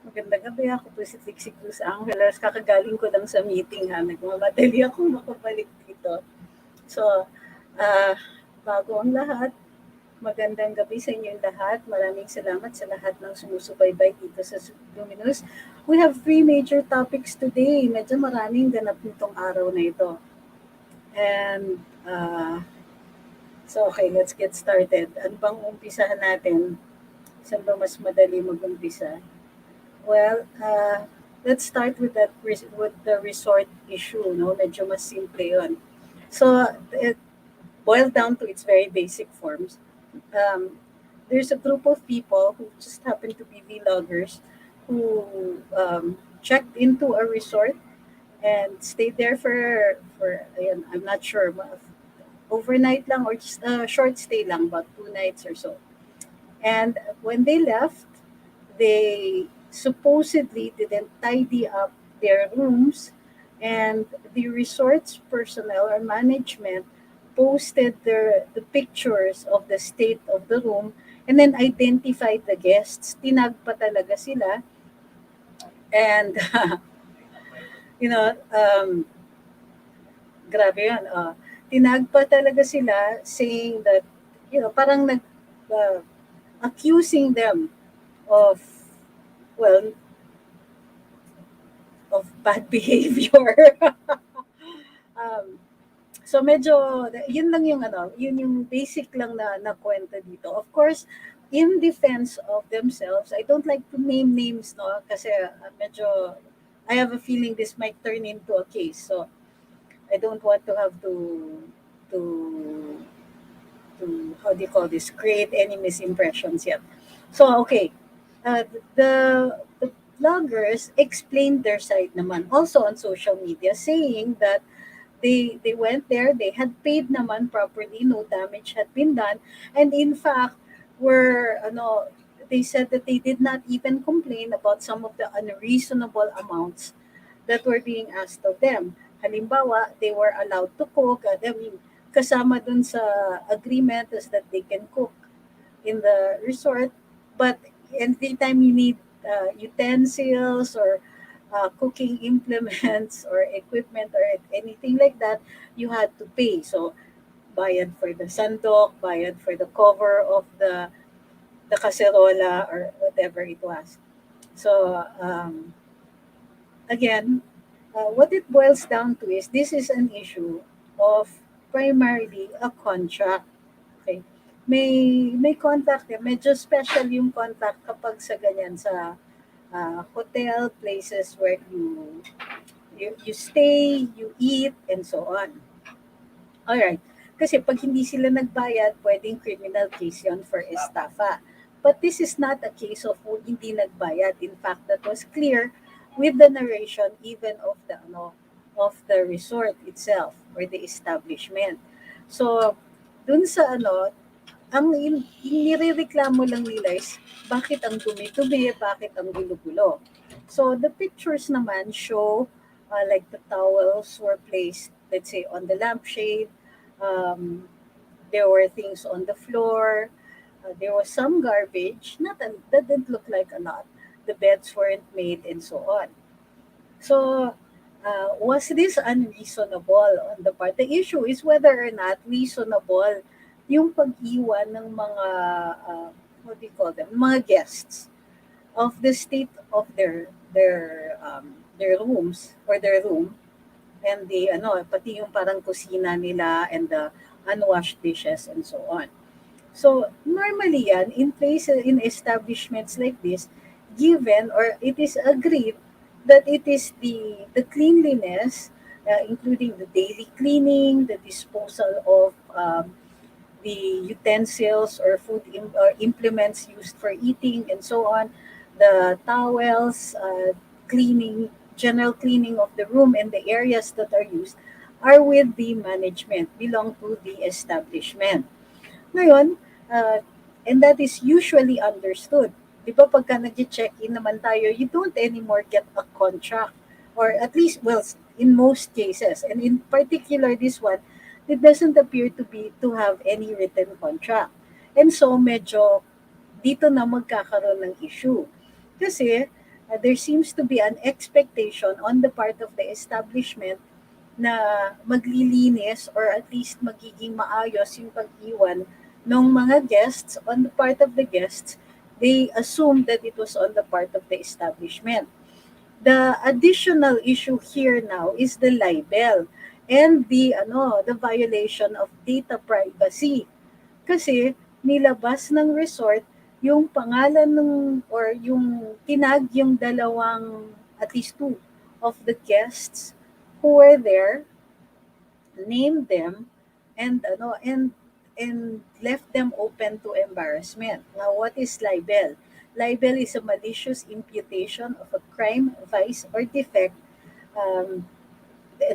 Magandang gabi, ako po si Cruz-Angeles. Kakagaling ko lang sa meeting ha. Nagmamadali akong makabalik dito. So, ah, bago ang lahat, magandang gabi sa inyong lahat. Maraming salamat sa lahat ng sumusubaybay dito sa Luminous. We have three major topics today. Medyo maraming ganap nitong araw na ito. And, so okay, let's get started. Ano bang umpisahan natin? Saan ba mas madali mag-umpisa? Well, let's start with with the resort issue, no? Medyo mas simple 'yun. So, it boiled down to its very basic forms. Um, there's a group of people who just happen to be vloggers who checked into a resort and stayed there for ayan, I'm not sure, overnight lang or just a short stay lang, about 2 nights or so. And when they left, they supposedly didn't tidy up their rooms, and the resort's personnel or management posted the pictures of the state of the room and then identified the guests. Tinag pa talaga sila. And, you know, grabe yun. Tinag pa talaga sila saying that, parang uh, accusing them of, well, of bad behavior. um, so medyo, yun lang yung yun yung basic lang na kwento dito. Of course, in defense of themselves, I don't like to name names, no, kasi medyo, I have a feeling this might turn into a case. So I don't want to have to to how do you call this, create any misimpressions yet. So okay, the vloggers explained their side naman also on social media, saying that they went there, they had paid naman properly, no damage had been done, and in fact were they said that they did not even complain about some of the unreasonable amounts that were being asked of them. Halimbawa, they were allowed to cook. I mean, kasama dun sa agreement is that they can cook in the resort, but every time you need utensils or cooking implements or equipment or anything like that, you had to pay. So, bayad for the sandok, bayad for the cover of the cacerola or whatever it was. So, again, what it boils down to is this is an issue of primarily a contract. Okay? May contract eh. Medyo special yung contract kapag sa ganyan sa hotel places where you stay, you eat, and so on. Alright. Kasi pag hindi sila nagbayad, pwedeng criminal case yon for estafa. But this is not a case of hindi nagbayad. In fact, that was clear with the narration even of the resort itself or the establishment. So, dun sa nirereklamo lang nila is bakit ang dumi-dumi, bakit ang gulo-gulo. So the pictures naman show like the towels were placed, let's say, on the lampshade. Um, there were things on the floor. There was some garbage. That didn't look like a lot. The beds weren't made, and so on. So, was this unreasonable on the part? The issue is whether or not reasonable yung pag-iwan ng mga, what do you call them, mga guests of the state of their rooms or their room, and the pati yung parang kusina nila and the unwashed dishes and so on. So normally yan in places, in establishments like this, given or it is agreed that it is the cleanliness, including the daily cleaning, the disposal of the utensils or or implements used for eating and so on, the towels, cleaning, general cleaning of the room and the areas that are used are with the management, belong to the establishment. Ngayon, and that is usually understood. Di ba pagka nag-check-in naman tayo, you don't anymore get a contract. Or at least, well, in most cases, and in particular this one, it doesn't appear to have any written contract. And so, medyo dito na magkakaroon ng issue. Kasi, there seems to be an expectation on the part of the establishment na maglilinis or at least magiging maayos yung pag-iwan ng mga guests. On the part of the guests, they assume that it was on the part of the establishment. The additional issue here now is the libel and the violation of data privacy. Kasi nilabas ng resort yung pangalan ng or yung tinag yung dalawang, at least two of the guests who were there, named them, and left them open to embarrassment. Now, what is libel? Libel is a malicious imputation of a crime, vice, or defect um,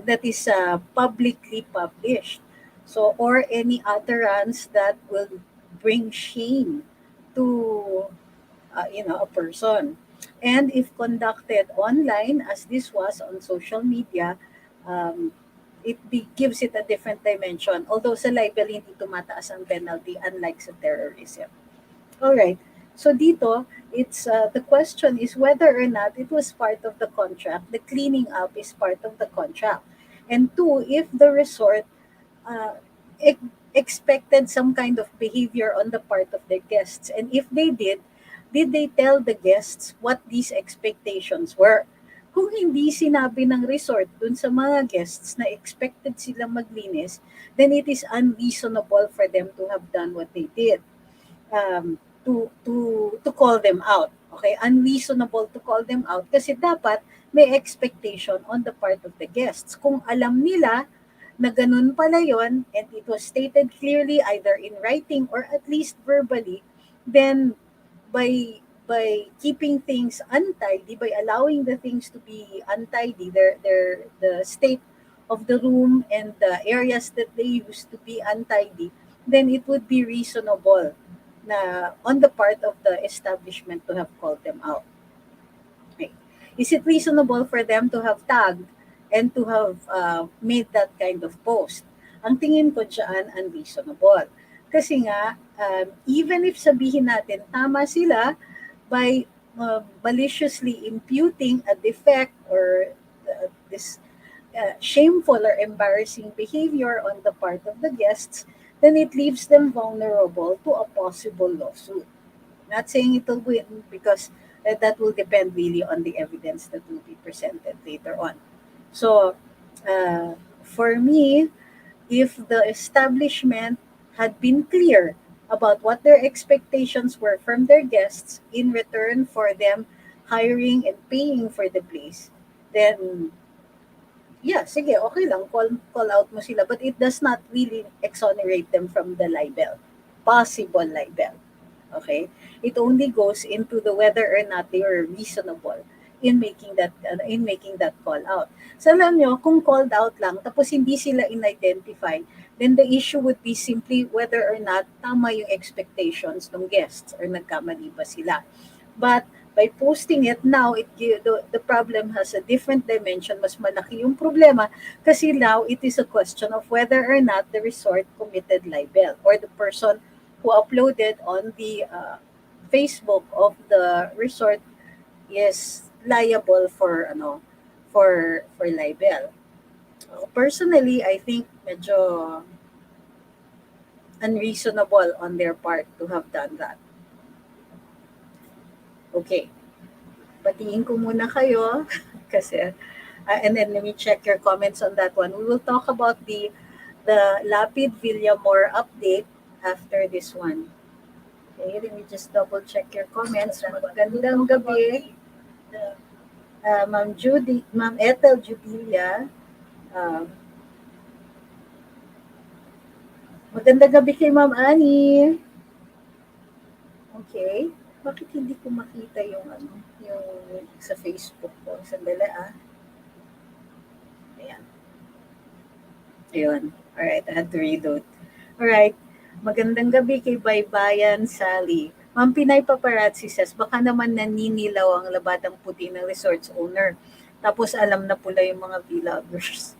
that is publicly published. So, or any utterance that will bring shame to a person. And if conducted online, as this was on social media, um, gives it a different dimension. Although sa libel, hindi tumataas ang penalty unlike sa terrorism. All right. So dito, the question is whether or not it was part of the contract. The cleaning up is part of the contract. And two, if the resort uh, expected some kind of behavior on the part of their guests, and if they did they tell the guests what these expectations were? Kung hindi sinabi ng resort dun sa mga guests na expected silang maglinis, then it is unreasonable for them to have done what they did. To call them out. Okay, unreasonable to call them out kasi dapat may expectation on the part of the guests. Kung alam nila na ganun pala yon and it was stated clearly either in writing or at least verbally, then by keeping things untidy, by allowing the things to be untidy, the state of the room and the areas that they use to be untidy, then it would be reasonable na on the part of the establishment to have called them out. Okay. Is it reasonable for them to have tagged and to have made that kind of post? Ang tingin ko dyan, unreasonable. Kasi nga, even if sabihin natin tama sila by maliciously imputing a defect or this shameful or embarrassing behavior on the part of the guests, then it leaves them vulnerable to a possible lawsuit. Not saying it will win because that will depend really on the evidence that will be presented later on. So, for me, if the establishment had been clear about what their expectations were from their guests in return for them hiring and paying for the place, then yeah, sige, okay lang, call out mo sila. But it does not really exonerate them from the libel, possible libel. Okay? It only goes into the whether or not they were reasonable in making that call out. So alam nyo, kung called out lang, tapos hindi sila in-identify, then the issue would be simply whether or not tama yung expectations ng guests or nagkamali ba sila. But by posting it now, the problem has a different dimension. Mas malaki yung problema kasi now it is a question of whether or not the resort committed libel or the person who uploaded on the Facebook of the resort is liable for libel. Personally, I think medyo unreasonable on their part to have done that. Okay. Batiin ko muna kayo kasi and then let me check your comments on that one. We will talk about the Lapid-Villamor update after this one. Okay, let me just double check your comments. Magandang gabi. Ma'am Judy, Ma'am Ethel Jubilia. Magandang gabi kay Ma'am Annie. Okay. Bakit hindi ko makita yung sa Facebook ko? Sandali Ayan. Ayun. Alright, I had to reload. Alright. Magandang gabi kay Baybayan Sally. Ma'am Pinay Paparazzi says, baka naman naninilaw ang labadang puti ng resort's owner. Tapos alam na pula yung mga vloggers.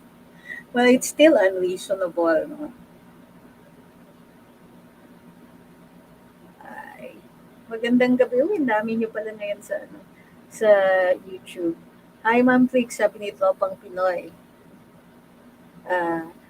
Well, it's still unreasonable. No? Magandang gabi. Uy, dami nyo pala ngayon sa sa YouTube. Hi, Ma'am Flake, sabi ni Tropang Pinoy.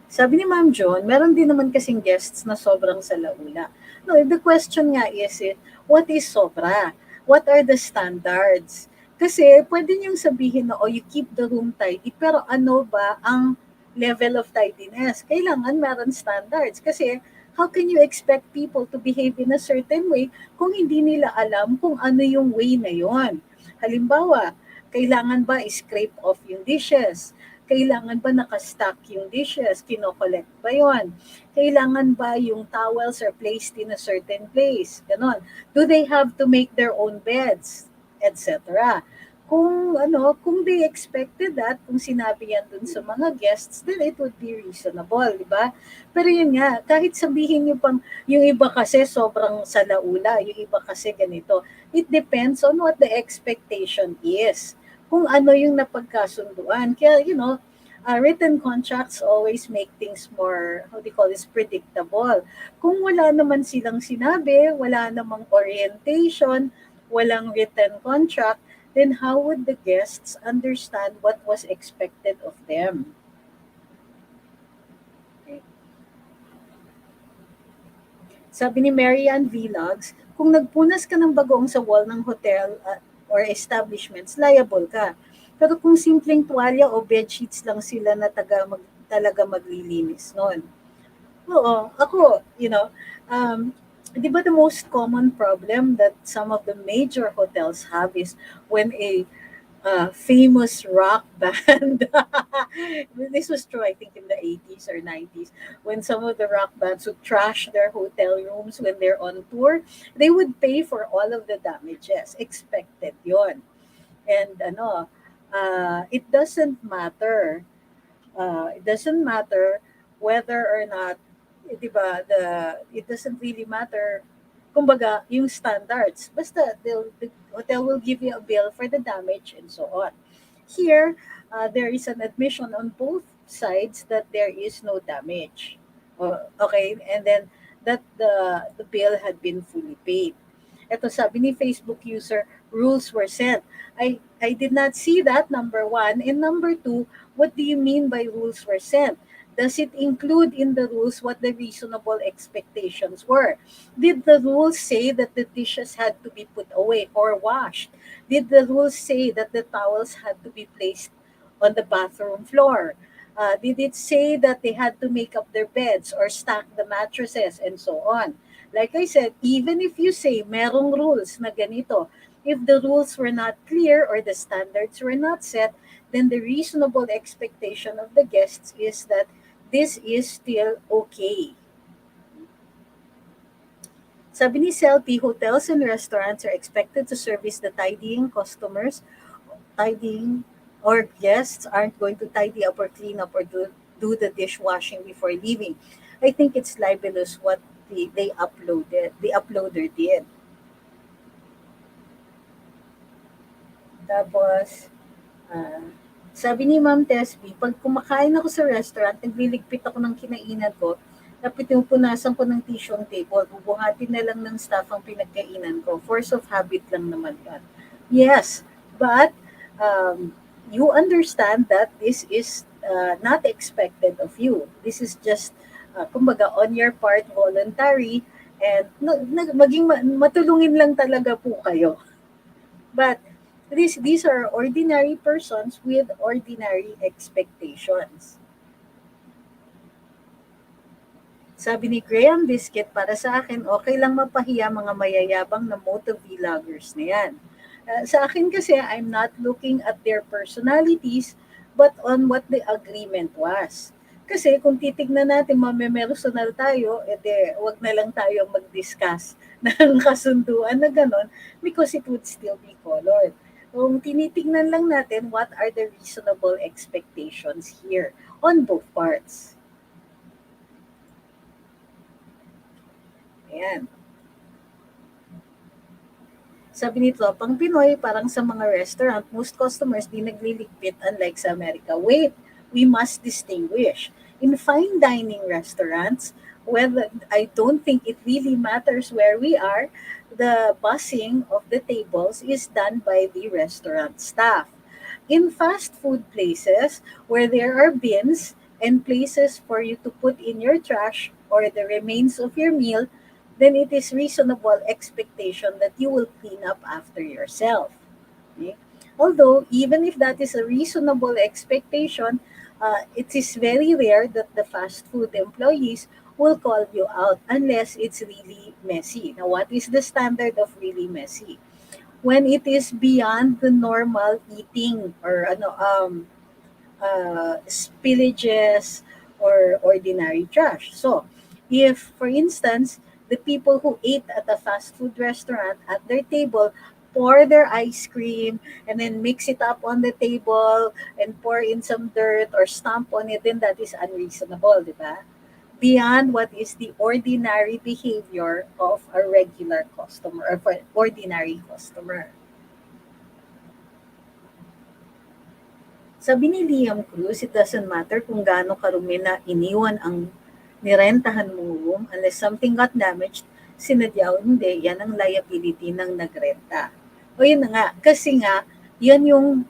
Sabi ni Ma'am John, meron din naman kasing guests na sobrang salaula. No, the question nga is, what is sobra? What are the standards? Kasi pwede niyong sabihin na, oh, you keep the room tidy, pero ano ba ang level of tidiness? Kailangan meron standards. Kasi how can you expect people to behave in a certain way kung hindi nila alam kung ano yung way na yon? Halimbawa, kailangan ba scrape off yung dishes? Kailangan ba nakastack yung dishes? Kino-collect ba yun? Kailangan ba yung towels are placed in a certain place? Ganon. Do they have to make their own beds? Etc. Kung they expected that, kung sinabi yan dun sa mga guests, then it would be reasonable, di ba? Pero yun nga, kahit sabihin nyo pang, yung iba kasi sobrang salaula, yung iba kasi ganito, it depends on what the expectation is, kung ano yung napagkasunduan. Kaya, written contracts always make things more, how do you call this, predictable. Kung wala naman silang sinabi, wala namang orientation, walang written contract, then how would the guests understand what was expected of them? Sabi ni Marianne Vlogs, kung nagpunas ka ng bagoong sa wall ng hotel or establishments, liable ka. Pero kung simpleng tuwalya o bedsheets lang sila na talaga maglilinis noon. Oo, ako, di ba the most common problem that some of the major hotels have is when a famous rock band. This was true, I think, in the 80s or 90s, when some of the rock bands would trash their hotel rooms when they're on tour. They would pay for all of the damages. Expected yon. And it doesn't matter. It doesn't matter whether or not, di ba, it doesn't really matter, kumbaga, yung standards. Basta, the hotel will give you a bill for the damage and so on. Here, there is an admission on both sides that there is no damage. Okay, and then that the bill had been fully paid. Ito sabi ni Facebook user, rules were set. I did not see that, number one. And number two, what do you mean by rules were set? Does it include in the rules what the reasonable expectations were? Did the rules say that the dishes had to be put away or washed? Did the rules say that the towels had to be placed on the bathroom floor? Did it say that they had to make up their beds or stack the mattresses and so on? Like I said, even if you say merong rules na ganito, if the rules were not clear or the standards were not set, then the reasonable expectation of the guests is that this is still okay. Sabi ni Selby, hotels and restaurants are expected to service the tidying, or guests aren't going to tidy up or clean up or do the dishwashing before leaving. I think it's libelous what the uploader did. Tapos, ah, sabi ni Ma'am Tesby, pag kumakain ako sa restaurant, nagliligpit ako ng kinainan ko, tapos pinupunasan ko ng tissue ang table, bubuhatin na lang ng staff ang pinagkainan ko. Force of habit lang naman yan. Yes, but you understand that this is not expected of you. This is just, kumbaga, on your part, voluntary, and matulungin lang talaga po kayo. But these are ordinary persons with ordinary expectations. Sabi ni Graham Biscuit, para sa akin, okay lang mapahiya mga mayayabang na motovloggers na yan. Sa akin kasi, I'm not looking at their personalities, but on what the agreement was. Kasi kung titignan natin, mamemersonal tayo, edi wag na lang tayo mag-discuss ng kasunduan na ganon because it would still be colored. Kung tinitignan lang natin, what are the reasonable expectations here on both parts? Ayan. Sabi ni Tropang Pinoy, parang sa mga restaurant, most customers di nagliligpit unlike sa Amerika. Wait, we must distinguish. In fine dining restaurants, well, I don't think it really matters where we are. the bussing of the tables is done by the restaurant staff. In fast food places where there are bins and places for you to put in your trash or the remains of your meal, then it is reasonable expectation that you will clean up after yourself. Okay? Although, even if that is a reasonable expectation, it is very rare that the fast food employees will call you out unless it's really messy. Now, what is the standard of really messy? When it is beyond the normal eating or spillages or ordinary trash. So, if, for instance, the people who ate at a fast food restaurant at their table pour their ice cream and then mix it up on the table and pour in some dirt or stamp on it, then that is unreasonable, di ba? Beyond what is the ordinary behavior of a regular customer or for ordinary customer. Sabi ni Liam Cruz, it doesn't matter kung gaano karumi na iniwan ang nirentahan mong room unless something got damaged, sinadya o hindi, yan ang liability ng nagrenta. O yun na nga, kasi nga, yan yung,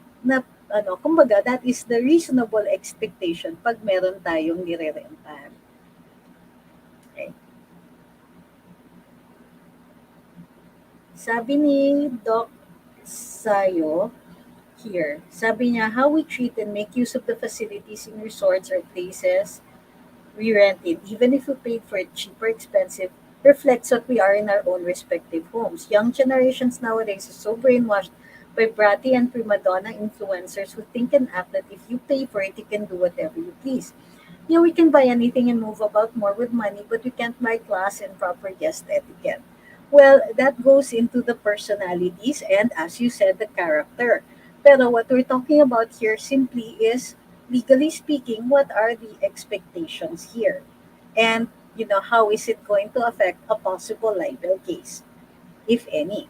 kumbaga, that is the reasonable expectation pag meron tayong nirerentahan. Okay. Sabi ni Doc Sayo, here. Sabi niya, how we treat and make use of the facilities in resorts or places we rented, even if we paid for it cheap or expensive, reflects what we are in our own respective homes. Young generations nowadays are so brainwashed by bratty and prima donna influencers who think and act that if you pay for it, you can do whatever you please. Yeah, we can buy anything and move about more with money, but we can't buy class and proper guest etiquette. Well, that goes into the personalities and, as you said, the character. Pero what we're talking about here simply is, legally speaking, what are the expectations here? And, how is it going to affect a possible libel case, if any?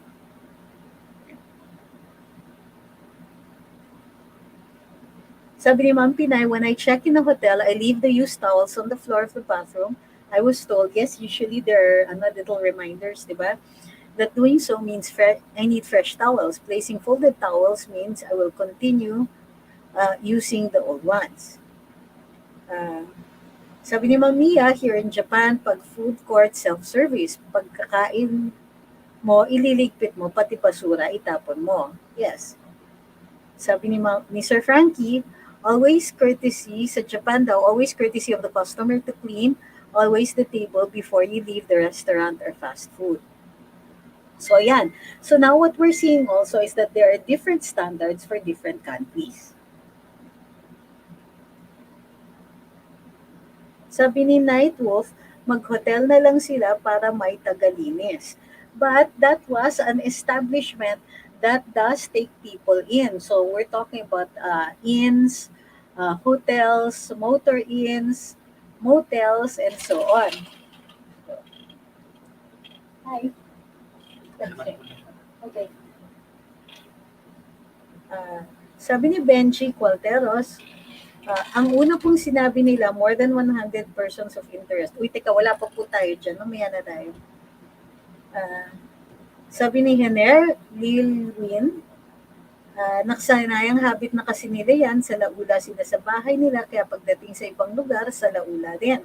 Sabi ni Ma'am Pinay, when I check in a hotel, I leave the used towels on the floor of the bathroom. I was told, yes, usually there are little reminders, di ba? That doing so means I need fresh towels. Placing folded towels means I will continue using the old ones. Uh, Sabi ni Ma'am Mia, here in Japan, pag food court self-service, pagkakain mo, ililigpit mo, pati basura, itapon mo. Yes. Sabi ni Sir Frankie, always courtesy, sa Japan daw, always courtesy of the customer to clean, always the table before you leave the restaurant or fast food. So, yan. So, now what we're seeing also is that there are different standards for different countries. Sabi ni Nightwolf, mag-hotel na lang sila para may tagalinis. But that was an establishment that does take people in. So we're talking about inns, hotels, motor inns, motels, and so on. Hi. Okay. Okay. Sabi ni Benji Qualteros, ang una pong sinabi nila, more than 100 persons of interest. Uy, teka, wala pa po tayo dyan. Mamaya na tayo. Sabi ni Hener Lilwin, nakasanayang habit na kasi nila yan, sa laula sila sa bahay nila, kaya pagdating sa ibang lugar, sa laula din.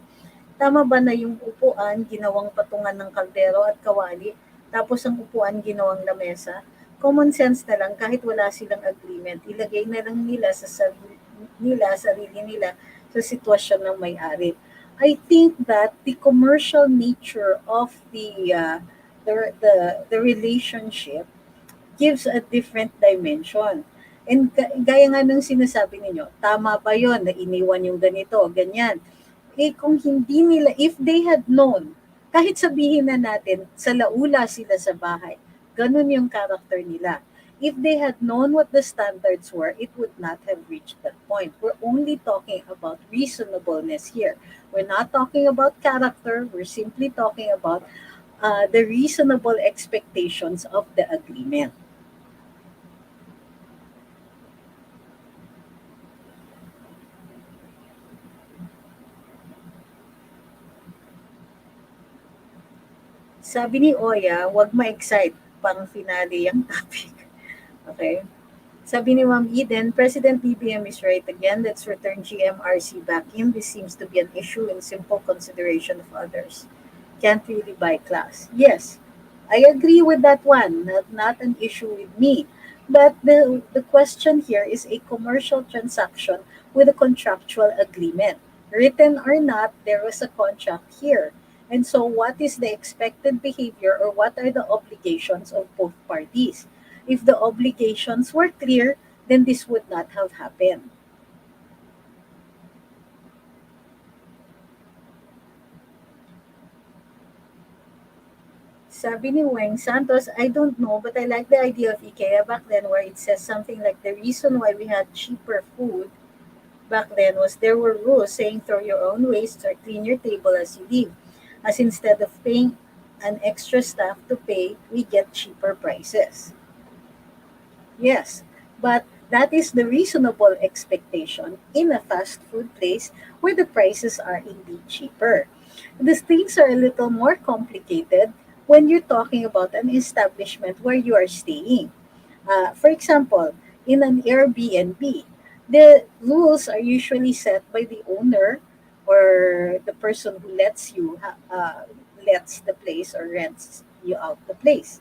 Tama ba na yung upuan, ginawang patungan ng kaldero at kawali, tapos ang upuan ginawang lamesa? Common sense na lang, kahit wala silang agreement, ilagay na lang nila sa sarili nila sa sitwasyon ng may-ari. I think that the commercial nature of the relationship gives a different dimension. And gaya nga ng sinasabi ninyo, tama ba yon na iniwan yung ganito, ganyan. Kung hindi nila, if they had known, kahit sabihin na natin, sa laula sila sa bahay, ganun yung character nila. If they had known what the standards were, it would not have reached that point. We're only talking about reasonableness here. We're not talking about character. We're simply talking about the reasonable expectations of the agreement. Sabi ni Oya, wag ma-excite, pang finale yung topic. Okay? Sabi ni Ma'am Eden, President BBM is right again. Let's return GMRC back in. This seems to be an issue in simple consideration of others. Can't really buy class. Yes, I agree with that one. Not an issue with me. But the question here is a commercial transaction with a contractual agreement. Written or not, there was a contract here. And so, what is the expected behavior or what are the obligations of both parties? If the obligations were clear, then this would not have happened. Sabi ni Weng Santos, I don't know, but I like the idea of IKEA back then where it says something like the reason why we had cheaper food back then was there were rules saying throw your own waste or clean your table as you leave. As instead of paying an extra staff to pay, we get cheaper prices. Yes, but that is the reasonable expectation in a fast food place where the prices are indeed cheaper. The things are a little more complicated when you're talking about an establishment where you are staying. For example, in an Airbnb, the rules are usually set by the owner or the person who lets the place or rents you out the place.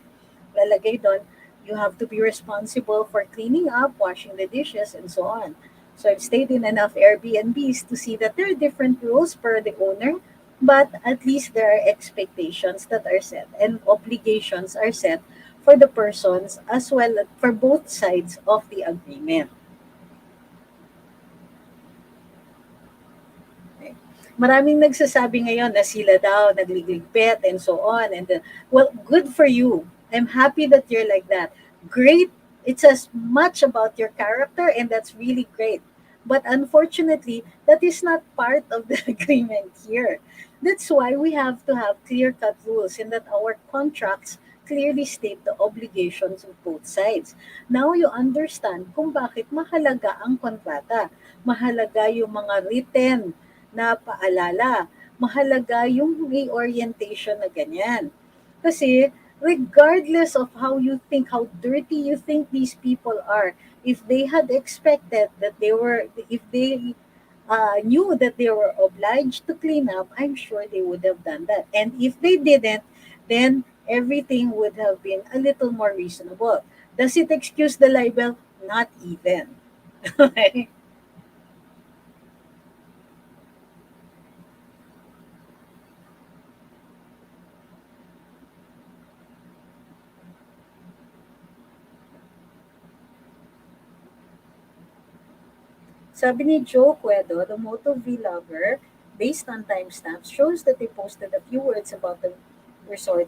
Lalagay doon, you have to be responsible for cleaning up, washing the dishes, and so on. So I've stayed in enough Airbnbs to see that there are different rules per the owner, but at least there are expectations that are set and obligations are set for the persons as well for both sides of the agreement. Okay. Maraming nagsasabi ngayon na sila daw nagliligpit and so on. And then, well, good for you. I'm happy that you're like that. Great. It's as much about your character, and that's really great. But unfortunately, that is not part of the agreement here. That's why we have to have clear cut rules and that our contracts clearly state the obligations of both sides. Now you understand kung bakit mahalaga ang kontrata. Mahalaga yung mga written na paalala. Mahalaga yung may orientation na ganyan. Kasi regardless of how you think, how dirty you think these people are, if they had expected that if they knew that they were obliged to clean up, I'm sure they would have done that. And if they didn't, then everything would have been a little more reasonable. Does it excuse the libel? Not even. Okay? Sabi ni Joe Cuedo, the Moto vlogger, based on timestamps, shows that they posted a few words about the resort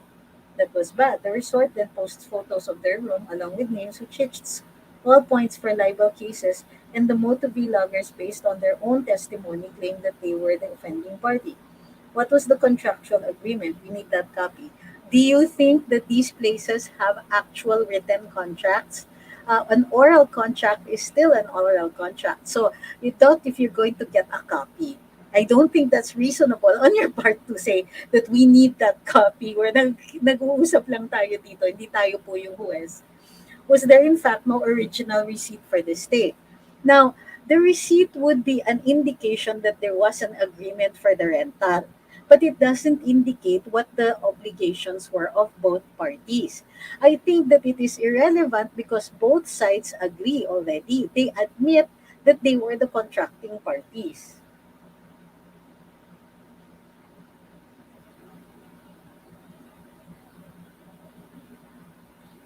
that was bad. The resort then posts photos of their room along with names which hits all points for libel cases, and the Moto vloggers, based on their own testimony, claimed that they were the offending party. What was the contractual agreement? We need that copy. Do you think that these places have actual written contracts? An oral contract is still an oral contract. So you thought if you're going to get a copy, I don't think that's reasonable on your part to say that we need that copy. Nag-uusap lang tayo dito, hindi tayo po yung huwes. Was there in fact no original receipt for the stay? Now, the receipt would be an indication that there was an agreement for the rental, but it doesn't indicate what the obligations were of both parties. I think that it is irrelevant because both sides agree already. They admit that they were the contracting parties.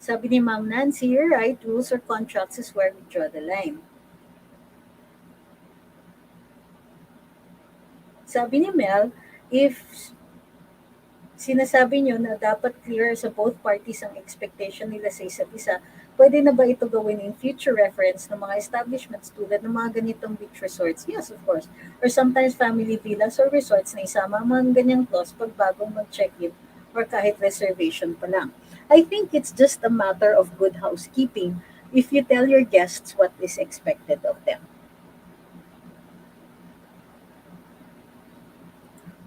Sabi ni Ma'am Nancy, you're right, rules or contracts is where we draw the line. Sabi ni Mel, if sinasabi niyo na dapat clear sa both parties ang expectation nila sa isa't isa, pwede na ba ito gawin in future reference ng mga establishments tulad ng mga ganitong beach resorts? Yes, of course. Or sometimes family villas or resorts na isama ang mga ganyang clause pag bagong mag-check-in or kahit reservation pa lang. I think it's just a matter of good housekeeping if you tell your guests what is expected of them.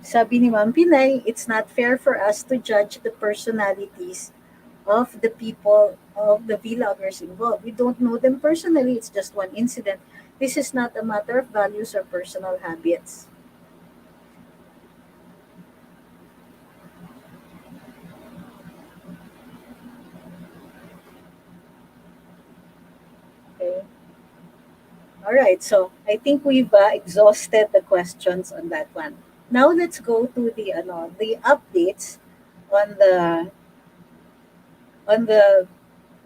Sabi ni Ma'am Pinay, it's not fair for us to judge the personalities of the people, of the vloggers involved. We don't know them personally. It's just one incident. This is not a matter of values or personal habits. Okay. All right. So I think we've exhausted the questions on that one. Now let's go to the updates on the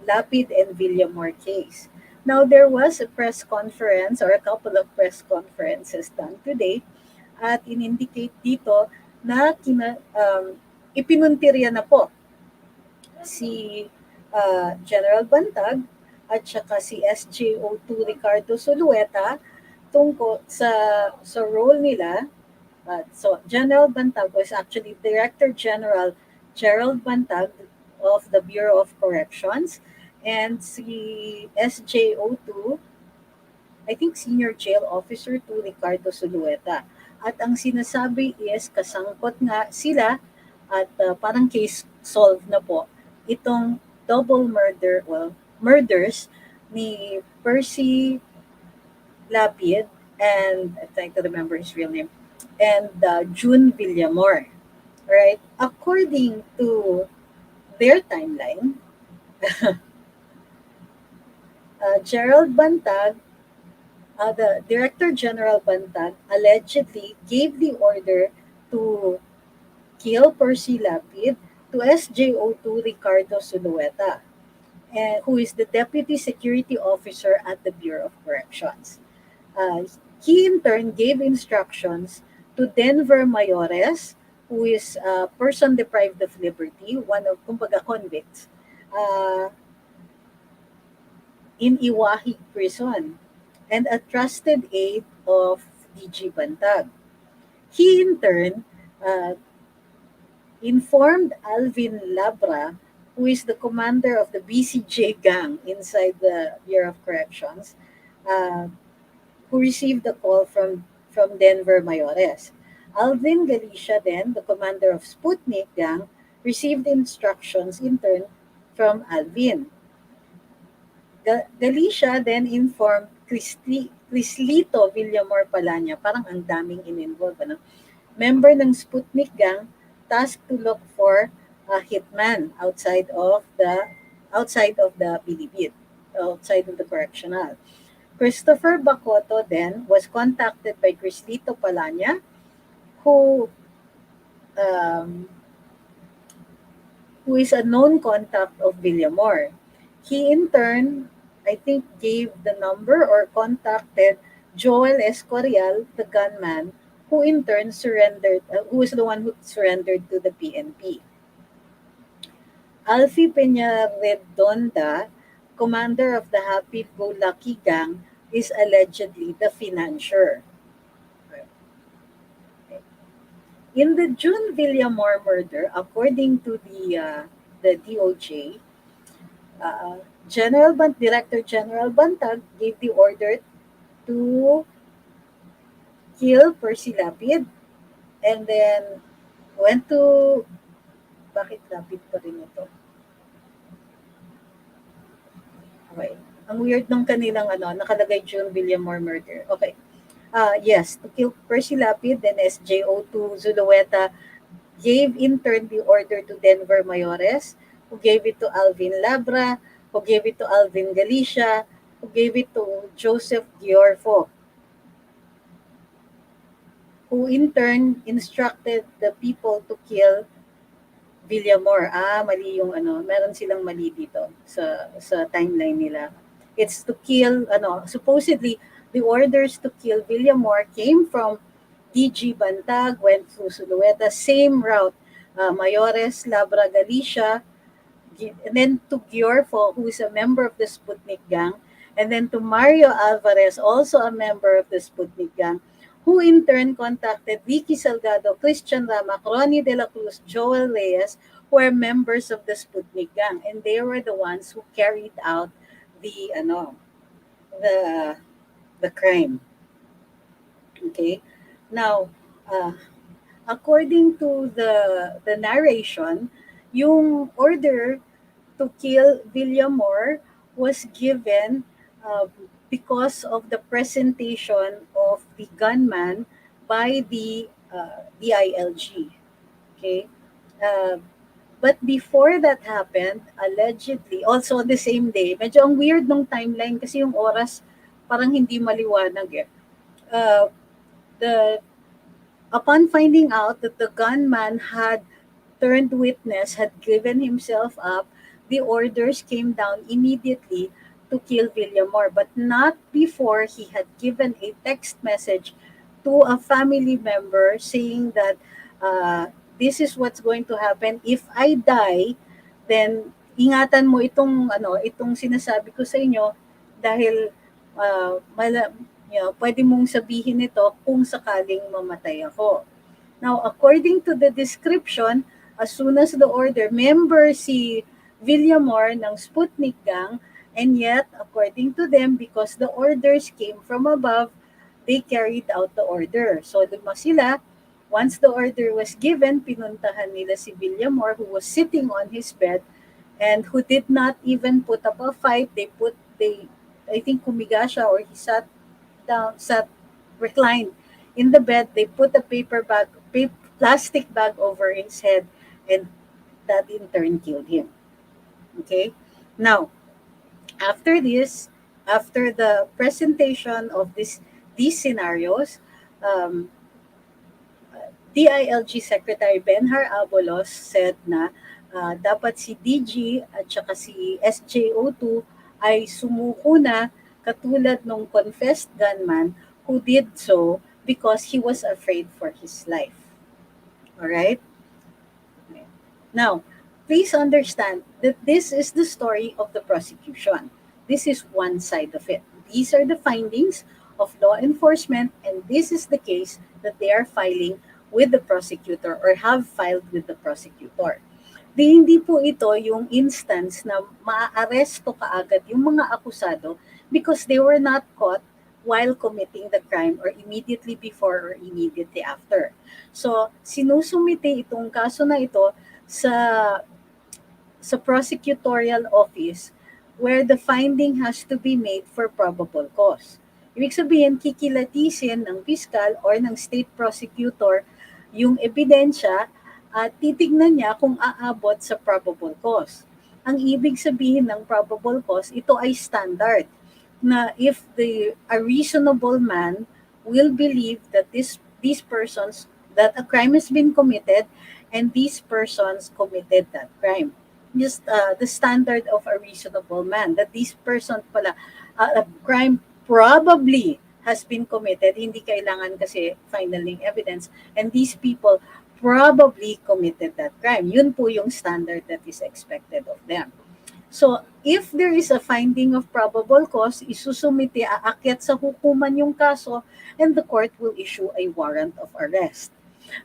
Lapid and Villamor case. Now there was a press conference or a couple of press conferences done today at in-indicate dito na ipinuntirya na po si General Bantag at saka si SJO2 Ricardo Sulueta tungkol sa role nila. So General Bantag was actually Director General Gerald Bantag of the Bureau of Corrections, and si SJO2, I think Senior Jail Officer to Ricardo Sulueta. At ang sinasabi is kasangkot nga sila at parang case solved na po itong double murder, well, murders ni Percy Lapid and I'm trying to remember his real name, and June Villamor. Right? According to their timeline, Gerald Bantag, the Director General Bantag, allegedly gave the order to kill Percy Lapid to SJO2 Ricardo Sulueta, who is the Deputy Security Officer at the Bureau of Corrections. Uh, he in turn gave instructions to Denver Mayores, who is a person deprived of liberty, one of kumbaga convicts, uh, in Iwahig Prison, and a trusted aide of DG Bantag. He in turn informed Alvin Labra, who is the commander of the BCJ gang inside the Bureau of Corrections, uh, who received a call from Denver Mayores. Alvin Galicia, then, the commander of Sputnik gang, received instructions in turn from Alvin. Galicia then informed Crislito Villamor Palanya, parang ang daming in-involve, ano? Member ng Sputnik gang, tasked to look for a hitman outside of the Bilibid, outside of the correctional. Christopher Bacoto then was contacted by Crislito Palanya, who um, who is a known contact of Villamor. He in turn, I think, gave the number or contacted Joel Escorial, the gunman, who in turn surrendered, who is the one who surrendered to the PNP. Alfie Peña-Redonda, commander of the Happy-Go-Lucky Gang, is allegedly the financier. In the June Villamor murder, according to the DOJ, Director General Bantag gave the order to kill Percy Lapid and then went to, bakit Lapid pa rin ito? Okay. Ang weird nung kanilang nakalagay June Villamor murder. Okay. Yes, to kill Percy Lapid, then SJO2 Zulueta gave in turn the order to Denver Mayores, who gave it to Alvin Labra, who gave it to Alvin Galicia, who gave it to Joseph Giorfo, who in turn instructed the people to kill Villamor. Mali yung meron silang mali dito sa timeline nila. It's to kill supposedly the orders to kill Villamor came from DG Bantag, went through Sulueta, same route. Mayores, Labra, Galicia, and then to Giorfo, who is a member of the Sputnik gang, and then to Mario Alvarez, also a member of the Sputnik gang, who in turn contacted Vicky Salgado, Christian Rama, Ronnie De La Cruz, Joel Reyes, who are members of the Sputnik gang, and they were the ones who carried out the the the crime. Okay, now uh, according to the narration, yung order to kill Villamor was given uh, because of the presentation of the gunman by the DILG. Okay. Uh, but before that happened, allegedly, also on the same day, medyo ang weird nung timeline kasi yung oras parang hindi maliwanag eh. Uh, the Upon finding out that the gunman had turned witness, had given himself up, the orders came down immediately to kill Villamor, but not before he had given a text message to a family member saying that this is what's going to happen. If I die, then ingatan mo itong sinasabi ko sa inyo dahil pwede mong sabihin ito kung sakaling mamatay ako. Now, according to the description, as soon as the order, member si Villamor ng Sputnik Gang, and yet, according to them, because the orders came from above, they carried out the order. So, lima sila. Once the order was given, pinuntahan nila si Villamor, who was sitting on his bed and who did not even put up a fight. I think humiga siya or he sat reclined in the bed. They put a plastic bag over his head, and that in turn killed him. Okay. Now, after this, after the presentation of these scenarios, um, DILG Secretary Benhar Abalos said na dapat si DG at saka si SJO2 ay sumuko na katulad nung confessed gunman who did so because he was afraid for his life. Alright? Now, please understand that this is the story of the prosecution. This is one side of it. These are the findings of law enforcement, and this is the case that they are filing with the prosecutor or have filed with the prosecutor. Hindi po ito yung instance na maaaresto kaagad yung mga akusado because they were not caught while committing the crime or immediately before or immediately after. So, sinusumite itong kaso na ito sa prosecutorial office where the finding has to be made for probable cause. Ibig sabihin, kikilatisin ng piskal or ng state prosecutor yung ebidensya at titignan niya kung aabot sa probable cause. Ang ibig sabihin ng probable cause, ito ay standard na if a reasonable man will believe that these persons, that a crime has been committed and these persons committed that crime. Just the standard of a reasonable man, that this person pala, a crime probably has been committed, hindi kailangan kasi finaling evidence, and these people probably committed that crime. Yun po yung standard that is expected of them. So, if there is a finding of probable cause, isusumite, aakyat sa hukuman yung kaso, and the court will issue a warrant of arrest.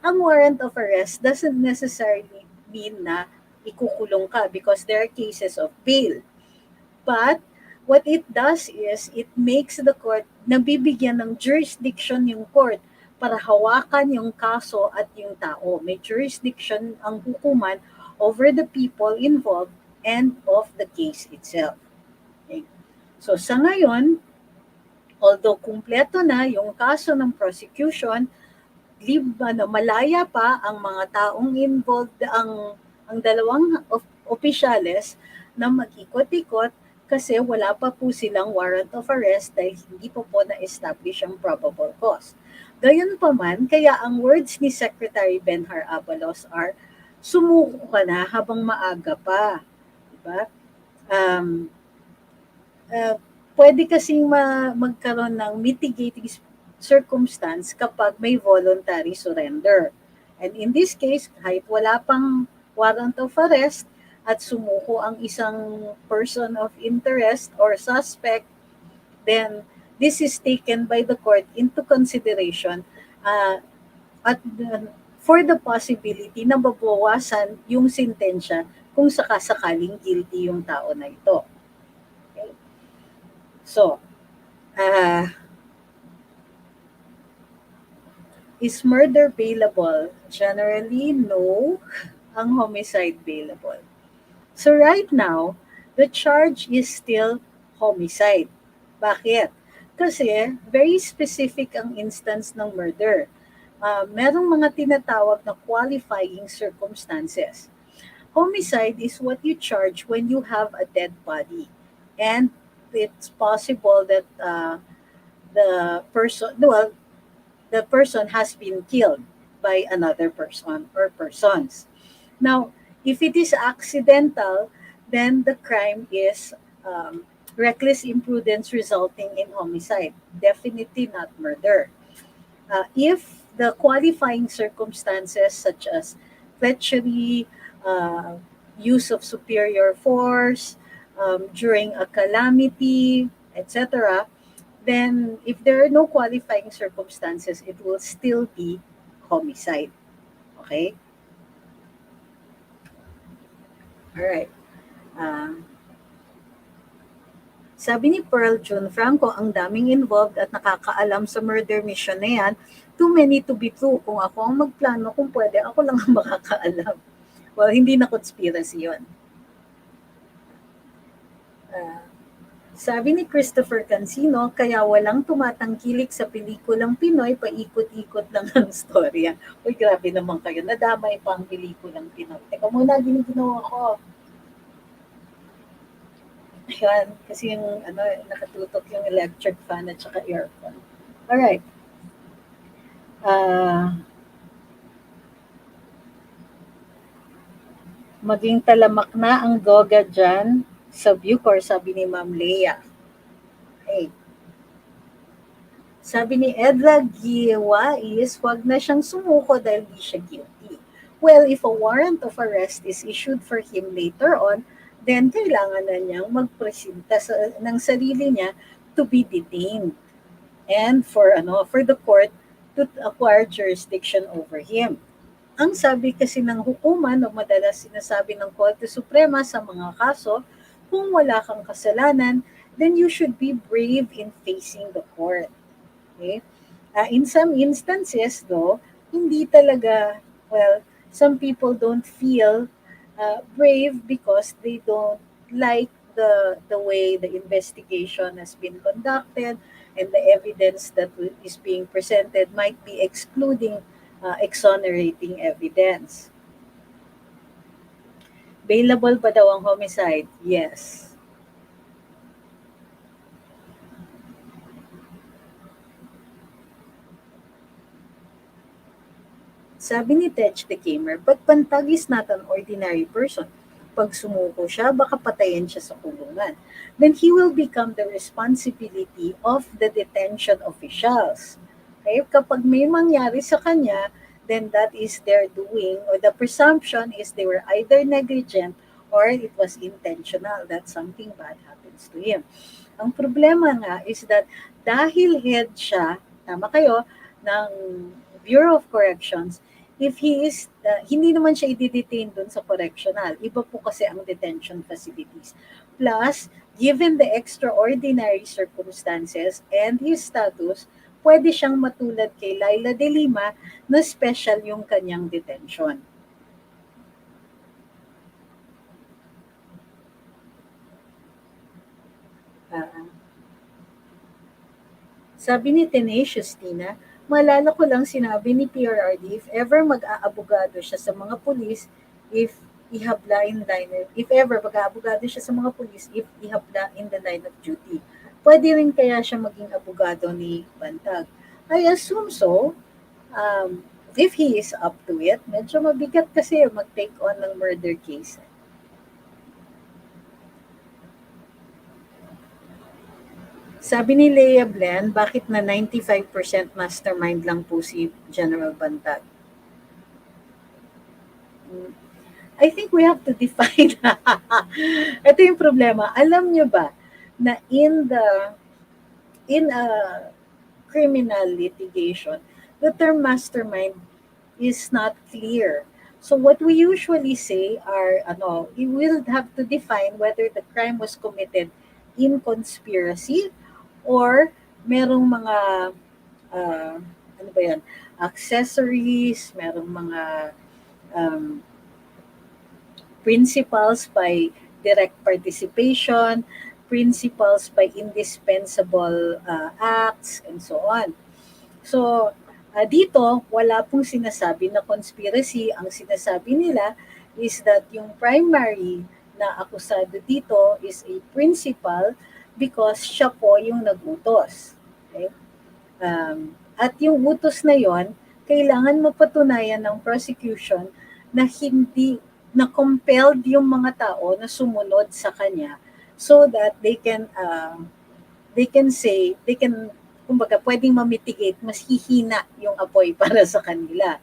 Ang warrant of arrest doesn't necessarily mean na ikukulong ka because there are cases of bail. But what it does is it makes the court, nabibigyan ng jurisdiction yung court para hawakan yung kaso at yung tao. May jurisdiction ang hukuman over the people involved and of the case itself. Okay. So sa ngayon, although kumpleto na yung kaso ng prosecution, malaya pa ang mga taong involved, ang dalawang opisyales na mag-ikot-ikot kasi wala pa po silang warrant of arrest dahil hindi pa po na-establish ang probable cause. Gayunpaman, kaya ang words ni Secretary Benhar Abalos are, sumuko ka na habang maaga pa. Diba? Pwede kasing magkaroon ng mitigating circumstance kapag may voluntary surrender. And in this case, kahit wala pang warrant of arrest at sumuko ang isang person of interest or suspect, then this is taken by the court into consideration for the possibility na babawasan yung sentensya kung sakasakaling guilty yung tao na ito. Okay? So, Is murder bailable? Generally, no. Ang homicide bailable. So right now, the charge is still homicide. Bakit? Kasi very specific ang instance ng murder. Merong mga tinatawag na qualifying circumstances. Homicide is what you charge when you have a dead body. And it's possible that the person has been killed by another person or persons. Now, if it is accidental, then the crime is reckless imprudence resulting in homicide. Definitely not murder. If the qualifying circumstances such as treachery, uh, use of superior force during a calamity, etc., then if there are no qualifying circumstances, it will still be homicide. Okay? All right. Um, Sabi ni Pearl June Franco, ang daming involved at nakakaalam sa murder mission na yan. Too many to be true. Kung ako ang magplano, kung pwede, ako lang ang makakaalam. Well, hindi na conspiracy yun. Ah, Sabi ni Christopher Cancino, kaya walang tumatangkilik sa pelikulang Pinoy, paikot-ikot lang ang storya. Uy, grabe naman kayo. Nadamay pa ang pelikulang Pinoy. Teka muna, giniginawa ko. Ayan, kasi yung nakatutok yung electric fan at saka earphone. Alright. Ah, Maging talamak na ang goga dyan sa Bucor, sabi ni Ma'am Leia. Hey. Sabi ni Edla Giwais, wag na siyang sumuko dahil di siya guilty. Well, if a warrant of arrest is issued for him later on, then kailangan na niyang magpresenta ng sarili niya to be detained and for the court to acquire jurisdiction over him. Ang sabi kasi ng hukuman o madalas sinasabi ng Korte Suprema sa mga kaso, kung wala kang kasalanan, then you should be brave in facing the court. Okay? In some instances, though, hindi talaga, well, some people don't feel brave because they don't like the way the investigation has been conducted and the evidence that is being presented might be excluding exonerating evidence. Bailable ba daw ang homicide? Yes. Sabi ni Tej the Gamer, but Pantag is not an ordinary person. Pag sumuko siya, baka patayin siya sa kulungan. Then he will become the responsibility of the detention officials. Okay? Kapag may mangyari sa kanya, then that is their doing, or the presumption is they were either negligent or it was intentional that something bad happens to him. Ang problema nga is that dahil head siya, tama kayo, ng Bureau of Corrections, if he is, hindi naman siya i-detain doon sa correctional. Iba po kasi ang detention facilities. Plus, given the extraordinary circumstances and his status, pwede siyang matulad kay Laila de Lima na special yung kanyang detention. Uh, Sabi ni Tenacious Tina, maalala ko lang sinabi ni PRRD, if ever mag-aabogado siya sa mga pulis, if ever mag-aabogado siya sa mga pulis, if ihabla in the line of duty. Pwede rin kaya siya maging abogado ni Bantag. I assume so. If he is up to it, medyo mabigat kasi mag-take on ng murder case. Sabi ni Leia Blen, bakit na 95% mastermind lang po si General Bantag? I think we have to define. Ito yung problema. Alam nyo ba na in a criminal litigation, the term mastermind is not clear. So what we usually say are, you will have to define whether the crime was committed in conspiracy or merong mga uh, ano ba yan, accessories, merong mga um, principles by direct participation, principles by indispensable acts, and so on. So, dito, wala pong sinasabi na conspiracy. Ang sinasabi nila is that yung primary na akusado dito is a principal because siya po yung nagutos. Okay? At yung utos na yon, kailangan mapatunayan ng prosecution na hindi na compelled yung mga tao na sumunod sa kanya so that they can say, they can, kumbaga, pwedeng mamitigate, mas hihina yung apoy para sa kanila.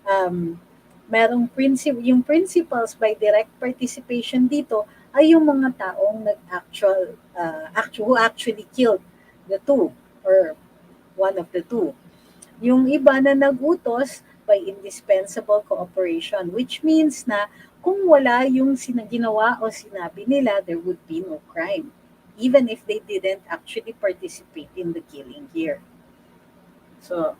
Um, yung principles by direct participation dito ay yung mga taong who actually killed the two or one of the two. Yung iba na nagutos by indispensable cooperation, which means na kung wala yung ginawa o sinabi nila, there would be no crime, even if they didn't actually participate in the killing here. So,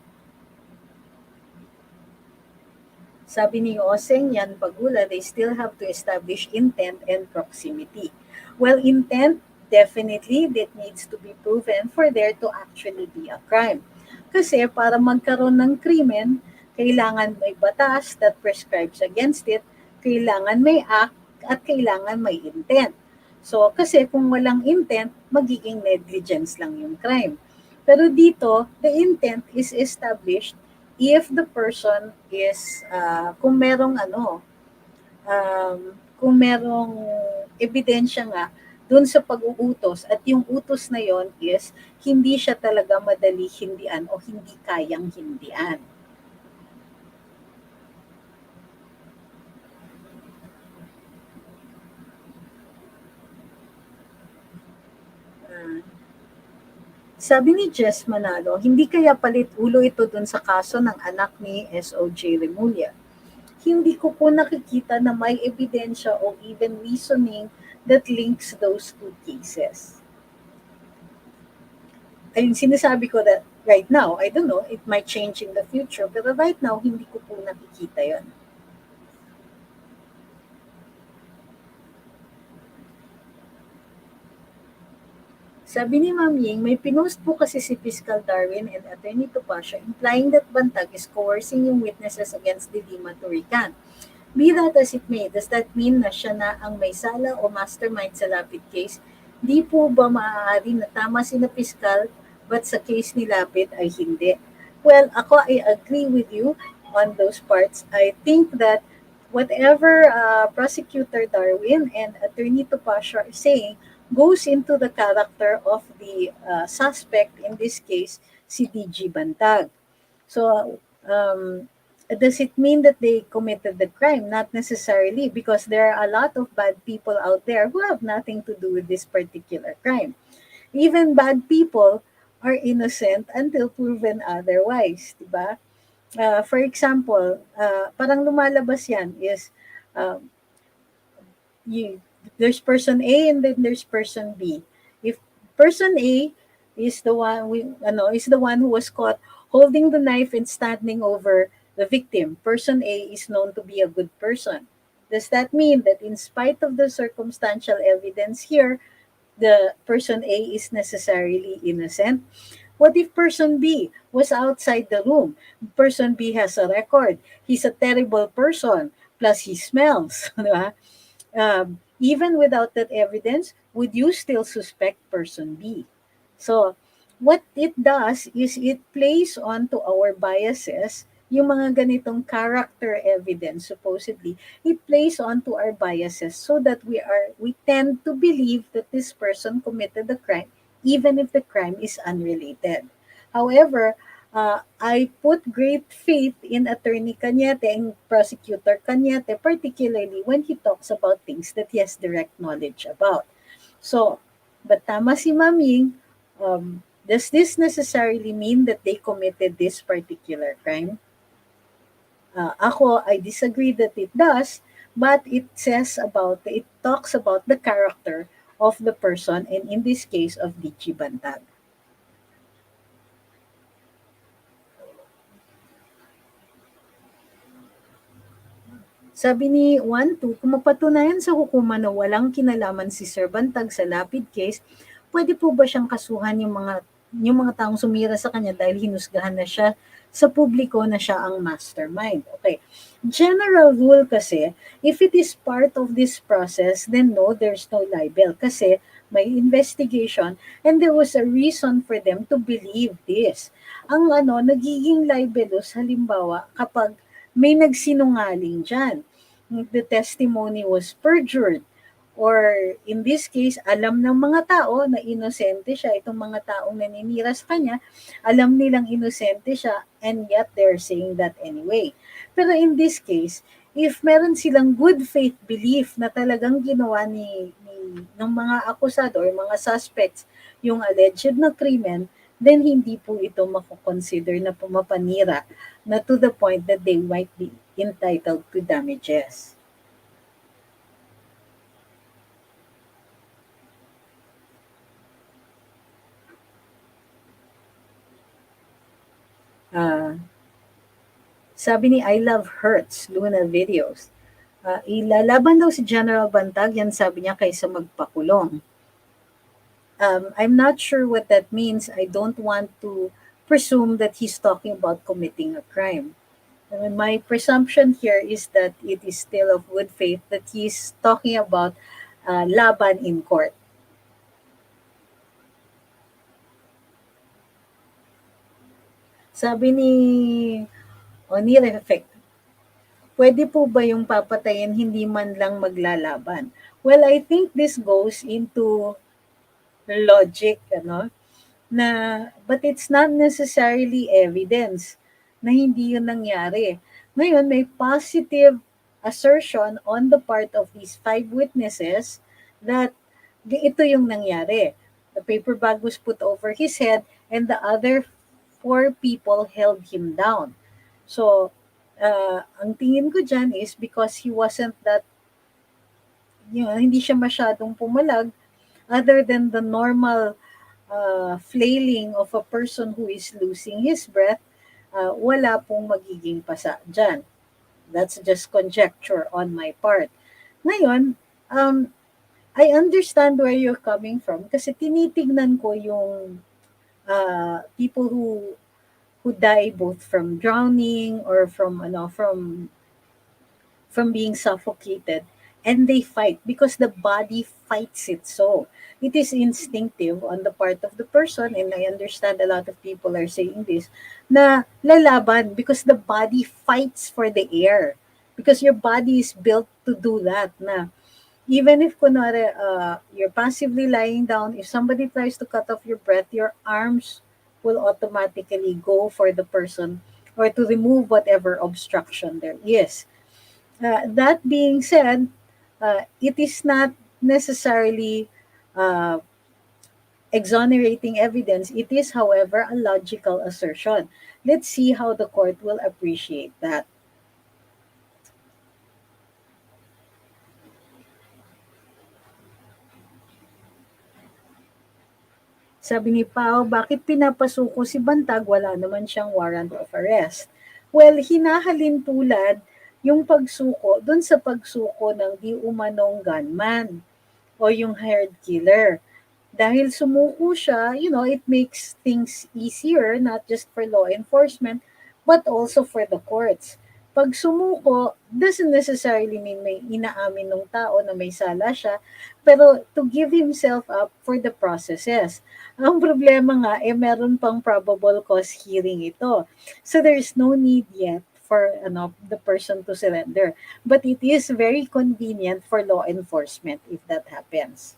sabi ni Oseng Yan Pagula, they still have to establish intent and proximity. Well, intent, definitely, that needs to be proven for there to actually be a crime. Kasi para magkaroon ng krimen, kailangan may batas that prescribes against it, kailangan may act, at kailangan may intent. So, kasi kung walang intent, magiging negligence lang yung crime. Pero dito, the intent is established if the person is, kung merong ebidensya nga dun sa pag-uutos at yung utos na yon is hindi siya talaga madali hindian o hindi kayang hindian. Ah, Sabi ni Jess Manalo, hindi kaya palit ulo ito dun sa kaso ng anak ni SOJ Remulla. Hindi ko po nakikita na may ebidensya o even reasoning that links those two cases. Ayun, sinasabi ko that right now, I don't know, it might change in the future, pero right now, hindi ko po nakikita yon. Sabi ni Ma'am Ying, may pinost po kasi si Fiscal Darwin and Attorney Topacio implying that Bantag is coercing yung witnesses against the Lima to recant. Be that as it may, does that mean na siya na ang may sala o mastermind sa Lapid case? Di po ba maaari na tama si na Piskal but sa case ni Lapid ay hindi? Well, ako I agree with you on those parts. I think that whatever Prosecutor Darwin and Attorney Topacio are saying goes into the character of the suspect, in this case, si DG Bantag. So, does it mean that they committed the crime? Not necessarily, because there are a lot of bad people out there who have nothing to do with this particular crime. Even bad people are innocent until proven otherwise, di ba? For example, parang lumalabas yan is uh, you, there's person A and then there's person B. If person A is the one who was caught holding the knife and standing over the victim, person A is known to be a good person. Does that mean that in spite of the circumstantial evidence here, the person A is necessarily innocent? What if person B was outside the room? Person B has a record. He's a terrible person. Plus he smells. Di ba? Even without that evidence, would you still suspect person B? So, what it does is it plays onto our biases, yung mga ganitong character evidence, supposedly, it plays onto our biases so that we tend to believe that this person committed the crime, even if the crime is unrelated. However, I put great faith in Attorney Cañete and Prosecutor Cañete, particularly when he talks about things that he has direct knowledge about. So, but tama si Maming, does this necessarily mean that they committed this particular crime? Ako, I disagree that it does, but it talks about the character of the person, and in this case of Dichi Bantag. Sabi ni 1-2, kung mapatunayan sa hukuman na walang kinalaman si Sir Bantag sa Lapid case, pwede po ba siyang kasuhan yung mga taong sumira sa kanya dahil hinusgahan na siya sa publiko na siya ang mastermind? Okay. General rule kasi, if it is part of this process, then no, there's no libel. Kasi may investigation and there was a reason for them to believe this. Ang nagiging libelous, halimbawa, kapag may nagsinungaling dyan, the testimony was perjured, or in this case, alam ng mga tao na inosente siya, itong mga taong naninira sa kanya, alam nilang inosente siya, and yet they're saying that anyway. Pero in this case, if meron silang good faith belief na talagang ginawa ng mga akusado or mga suspects yung alleged na krimen, then hindi po ito mako-consider na pumapanira na to the point that they might be entitled to damages. Ah, sabi ni I Love Hurts, Luna Videos, ilalaban daw si General Bantag, yan sabi niya, kaysa magpakulong. I'm not sure what that means. I don't want to presume that he's talking about committing a crime. My presumption here is that it is still of good faith that he's talking about laban in court. Sabi ni O'Neill Effect, pwede po ba yung papatayin hindi man lang maglalaban? Well, I think this goes into logic, na but it's not necessarily evidence na hindi yun nangyari. Ngayon, may positive assertion on the part of these 5 witnesses that ito yung nangyari. The paper bag was put over his head and the other 4 people held him down. So, ang tingin ko dyan is because he wasn't that, hindi siya masyadong pumalag, other than the normal flailing of a person who is losing his breath, wala pong magiging pasa dyan. That's just conjecture on my part. Ngayon, I understand where you're coming from kasi tinitignan ko yung people who die both from drowning or from being suffocated, and they fight because the body fights it. So it is instinctive on the part of the person, and I understand a lot of people are saying this, na lalaban because the body fights for the air, because your body is built to do that. Na even if kunwari, you're passively lying down, if somebody tries to cut off your breath, your arms will automatically go for the person or to remove whatever obstruction there is. That being said, it is not necessarily uh, exonerating evidence. It is, however, a logical assertion. Let's see how the court will appreciate that. Sabi ni Pao, bakit pinapasuko si Bantag? Wala naman siyang warrant of arrest. Well, hinahalin tulad yung pagsuko dun sa pagsuko ng di umanong gunman o yung hired killer. Dahil sumuko siya, it makes things easier, not just for law enforcement, but also for the courts. Pag sumuko, doesn't necessarily mean may inaamin ng tao na may sala siya, pero to give himself up for the processes. Ang problema nga, meron pang probable cause hearing ito. So there is no need yet for the person to surrender. But it is very convenient for law enforcement if that happens.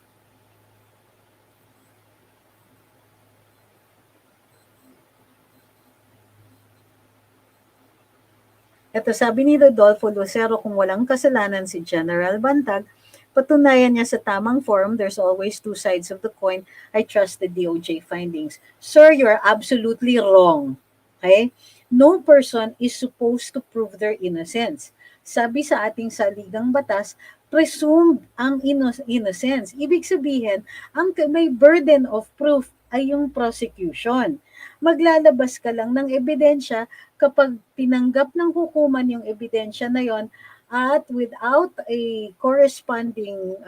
Ito sabi ni Rodolfo Lucero, kung walang kasalanan si General Bantag, patunayan niya sa tamang forum, there's always 2 sides of the coin. I trust the DOJ findings. Sir, you're absolutely wrong. Okay? No person is supposed to prove their innocence. Sabi sa ating saligang batas, presumed ang innocence. Ibig sabihin, ang may burden of proof ay yung prosecution. Maglalabas ka lang ng ebidensya kapag tinanggap ng hukuman yung ebidensya na yon at without a corresponding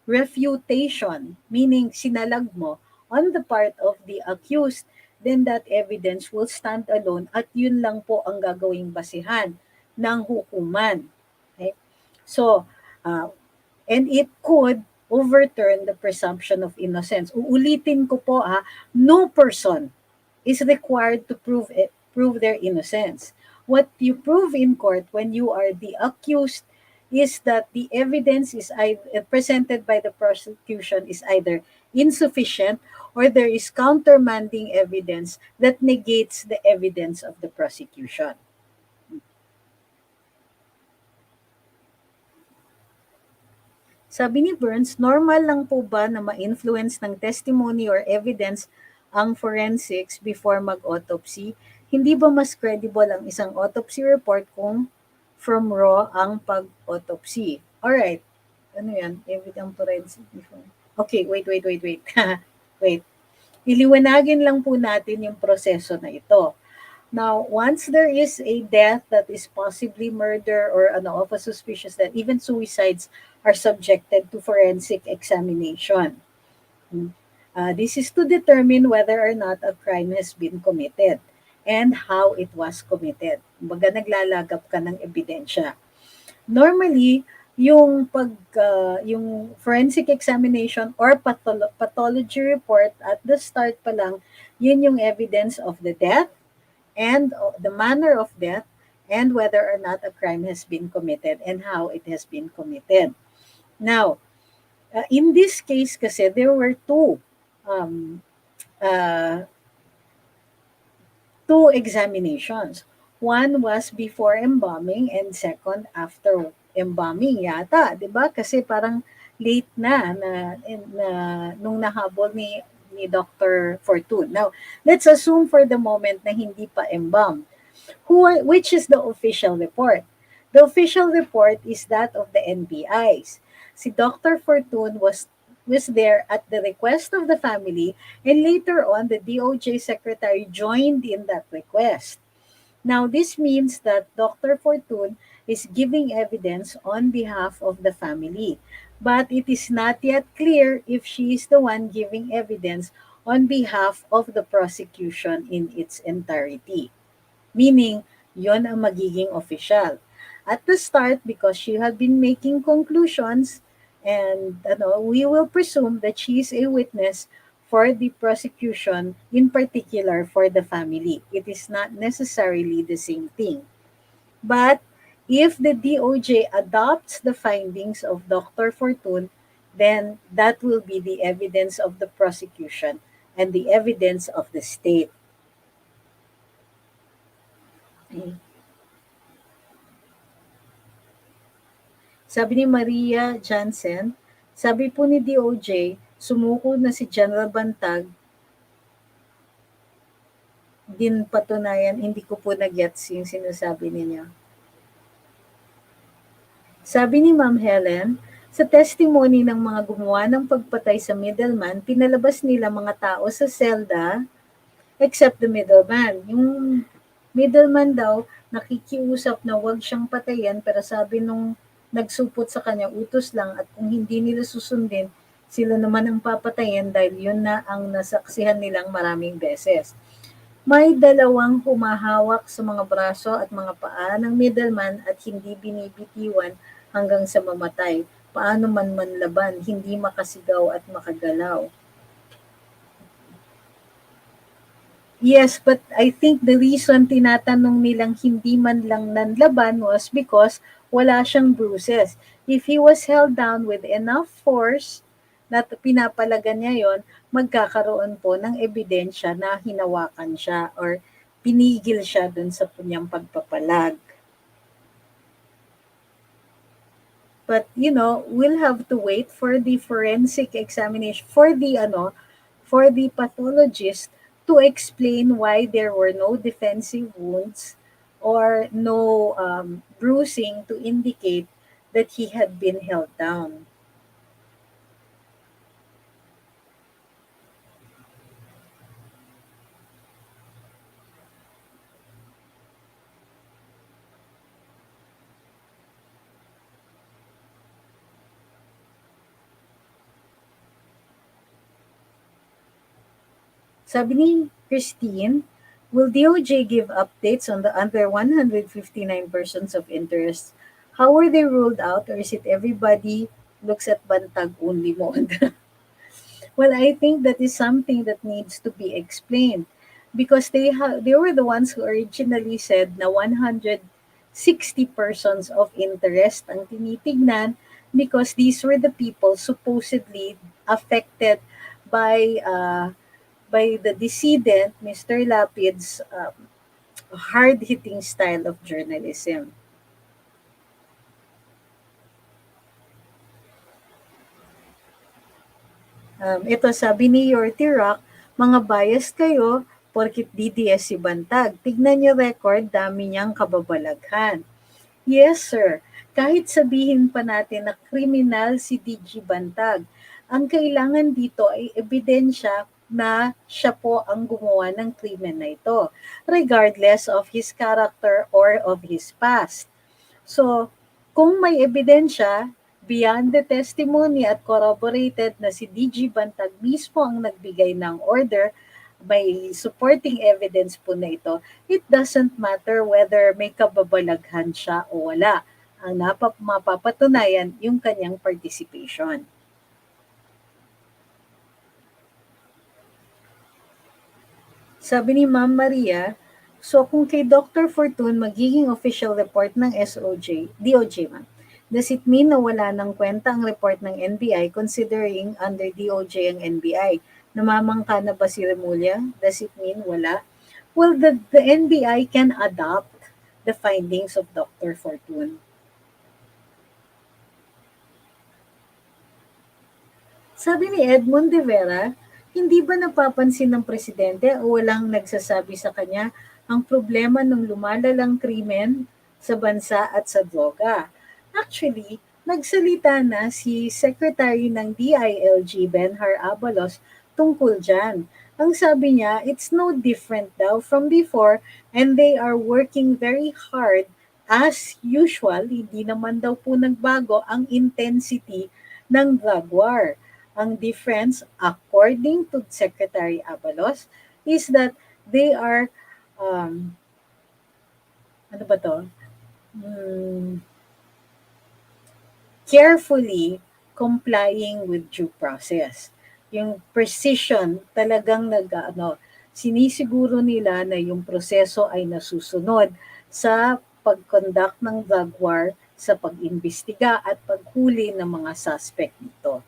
refutation, meaning sinalag mo on the part of the accused, then that evidence will stand alone at yun lang po ang gagawing basihan ng hukuman. Okay? So, uh, and it could overturn the presumption of innocence. Uulitin ko po no person is required to prove their innocence. What you prove in court when you are the accused is that the evidence is presented by the prosecution is either insufficient or there is countermanding evidence that negates the evidence of the prosecution. Sabi ni Burns, normal lang po ba na ma-influence ng testimony or evidence ang forensics before mag-autopsy? Hindi ba mas credible ang isang autopsy report kung from raw ang pag-autopsy? Alright. Ano yan? Evidence forensic before. Okay, wait. Wait. Iliwanagin lang po natin yung proseso na ito. Now, once there is a death that is possibly murder or of a suspicious death, even suicides are subjected to forensic examination. This is to determine whether or not a crime has been committed and how it was committed. Kumbaga naglalagap ka ng ebidensya. Normally, yung forensic examination or pathology report at the start pa lang, yun yung evidence of the death and the manner of death and whether or not a crime has been committed and how it has been committed. Now, in this case kasi, there were um, uh, two examinations. One was before embalming and second after embalming yata, 'di ba? Kasi parang late na nung nahabol ni Dr. Fortune. Now, let's assume for the moment na hindi pa embalm. Which is the official report? The official report is that of the NBIs. Si Dr. Fortune was there at the request of the family, and later on, the DOJ secretary joined in that request. Now, this means that Dr. Fortune is giving evidence on behalf of the family, but it is not yet clear if she is the one giving evidence on behalf of the prosecution in its entirety. Meaning, yon ang magiging official. At the start, because she had been making conclusions, and we will presume that she is a witness for the prosecution, in particular for the family. It is not necessarily the same thing. But if the DOJ adopts the findings of Dr. Fortune, then that will be the evidence of the prosecution and the evidence of the state. Sabi ni Maria Jansen, sabi po ni DOJ, sumuko na si General Bantag, din patunayan, hindi ko po nag-gets yung sinasabi niya. Sabi ni Ma'am Helen, sa testimony ng mga gumawa ng pagpatay sa middleman, pinalabas nila mga tao sa selda except the middleman. Yung middleman daw, nakikiusap na wag siyang patayin, pero sabi nung nagsupot sa kanya, utos lang, at kung hindi nila susundin, sila naman ang papatayin dahil yun na ang nasaksihan nilang maraming beses. May dalawang humahawak sa mga braso at mga paa ng middleman at hindi binibitiwan hanggang sa mamatay. Paano man manlaban, hindi makasigaw at makagalaw. Yes, but I think the reason tinatanong nilang hindi man lang nanlaban was because wala siyang bruises. If he was held down with enough force na pinapalagan niya yon, magkakaroon po ng ebidensya na hinawakan siya or pinigil siya dun sa kanyang pagpapalag. But, we'll have to wait for the forensic examination, for the pathologist to explain why there were no defensive wounds or no bruising to indicate that he had been held down. Sabi ni Christine, will DOJ give updates on the other 159 persons of interest? How were they ruled out, or is it everybody looks at Bantag only mode? Well, I think that is something that needs to be explained because they were the ones who originally said na 160 persons of interest ang tinitignan because these were the people supposedly affected by the decedent Mr. Lapid's hard-hitting style of journalism. Ito sabi ni Yorty Rock, mga bias kayo porkit DDS si Bantag. Tignan niyo record, dami niyang kababalaghan. Yes, sir. Kahit sabihin pa natin na kriminal si DG Bantag, ang kailangan dito ay ebidensya na siya po ang gumawa ng krimen na ito, regardless of his character or of his past. So, kung may ebidensya, beyond the testimony at corroborated na si DG Bantag mismo ang nagbigay ng order, may supporting evidence po na ito, it doesn't matter whether may kababalaghan siya o wala. Ang mapapatunayan yung kanyang participation. Sabi ni Ma'am Maria, so kung kay Dr. Fortune magiging official report ng DOJ ma'am, does it mean na wala ng kwenta ang report ng NBI considering under DOJ ang NBI? Namamangka na ba si Remulla? Does it mean wala? Well, the NBI can adopt the findings of Dr. Fortune. Sabi ni Edmond de Vera, hindi ba napapansin ng presidente o walang nagsasabi sa kanya ang problema ng lumalalang krimen sa bansa at sa droga? Actually, nagsalita na si Secretary ng DILG Benhar Abalos tungkol dyan. Ang sabi niya, it's no different daw from before and they are working very hard as usual. Hindi naman daw po nagbago ang intensity ng drug war. Ang difference, according to Secretary Abalos, is that they are, ano ba to? Hmm, carefully complying with due process. Yung precision, talagang sinisiguro nila na yung proseso ay nasusunod sa pag-conduct ng drug war, sa pag-imbestiga at paghuli ng mga suspect nito.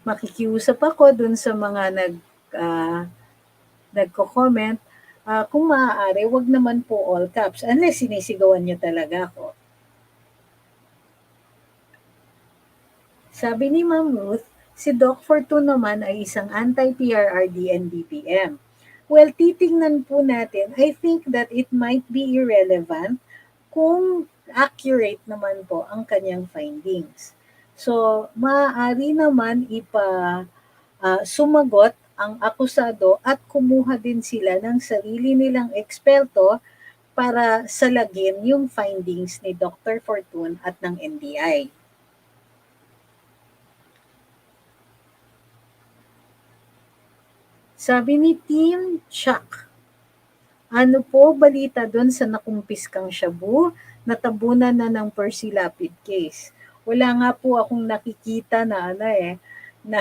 Makikiusap ako dun sa mga nagko-comment, kung maaari, wag naman po all caps unless sinisigawan niyo talaga ako. Sabi ni Ma'am Ruth, si Doc Fortune naman ay isang anti-PRRD and BPM. Well, titingnan po natin, I think that it might be irrelevant kung accurate naman po ang kanyang findings. So, maaari naman sumagot ang akusado at kumuha din sila ng sarili nilang eksperto para salagin yung findings ni Dr. Fortune at ng NBI. Sabi ni Team Chuck, ano po balita doon sa nakumpiskang shabu? Natabunan na ng Percy Lapid case. Wala nga po akong nakikita na na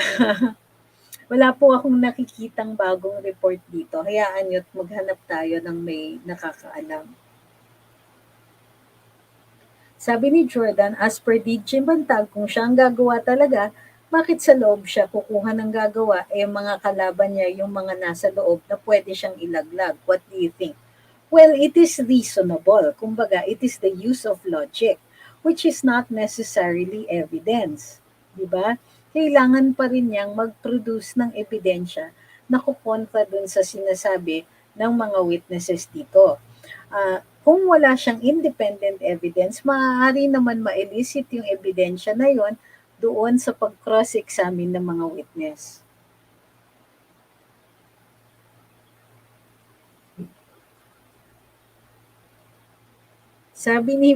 wala po akong nakikitang bagong report dito. Hayaan nyo't maghanap tayo ng may nakakaalam. Sabi ni Jordan, as per DJ Bantag, kung siya ang gagawa talaga, bakit sa loob siya kukuha ng gagawa yung mga kalaban niya, yung mga nasa loob na pwede siyang ilaglag? What do you think? Well, it is reasonable. Kumbaga, it is the use of logic, which is not necessarily evidence. Diba? Kailangan pa rin niyang mag-produce ng ebidensya na kukontra dun sa sinasabi ng mga witnesses dito. Kung wala siyang independent evidence, maaari naman ma-elicit yung ebidensya na yon doon sa pag-cross-examine ng mga witness. Sabi ni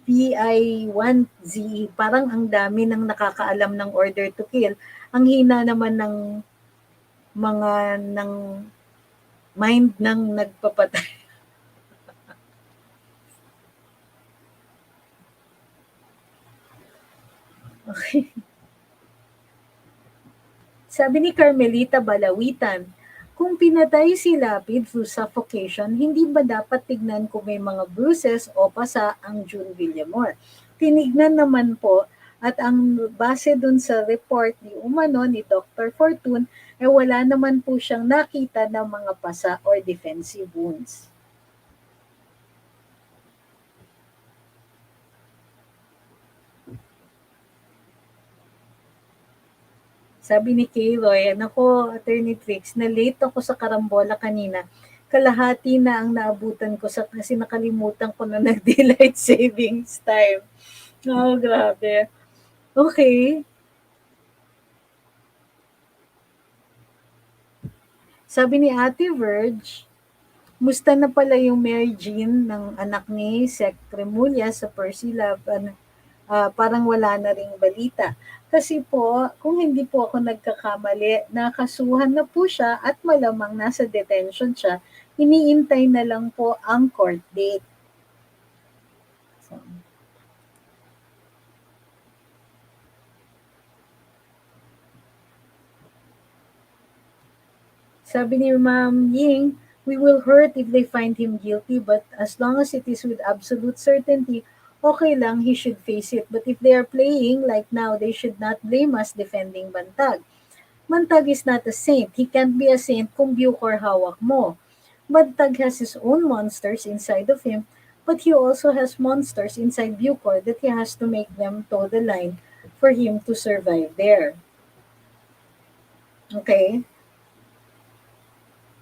PI1Z, parang ang dami ng nakakaalam ng order to kill. Ang hina naman ng mga ng mind ng nagpapatay. Sabi ni Carmelita Balawitan, kung pinatay si Lapid through suffocation, hindi ba dapat tignan kung may mga bruises o pasa ang June Villamor? Tinignan naman po at ang base dun sa report ni umano ni Dr. Fortune, wala naman po siyang nakita ng mga pasa or defensive wounds. Sabi ni Kayroy, nako, Attorney Trix, na late ako sa karambola kanina. Kalahati na ang naabutan ko sa kasi nakalimutan ko na nag-daylight savings time. Oh, grabe. Okay. Sabi ni Ate Verge, musta na pala yung Mary Jean ng anak ni Sec Remulla sa Percy Lab? Parang wala na ring balita. Kasi po, kung hindi po ako nagkakamali, nakasuhan na po siya at malamang nasa detention siya. Iniintay na lang po ang court date. So, sabi ni Ma'am Ying, we will hurt if they find him guilty, but as long as it is with absolute certainty, okay lang, he should face it. But if they are playing like now, they should not blame us defending Bantag. Bantag is not a saint. He can't be a saint kung Bucor hawak mo. Bantag has his own monsters inside of him, but he also has monsters inside Bucor that he has to make them toe the line for him to survive there. Okay?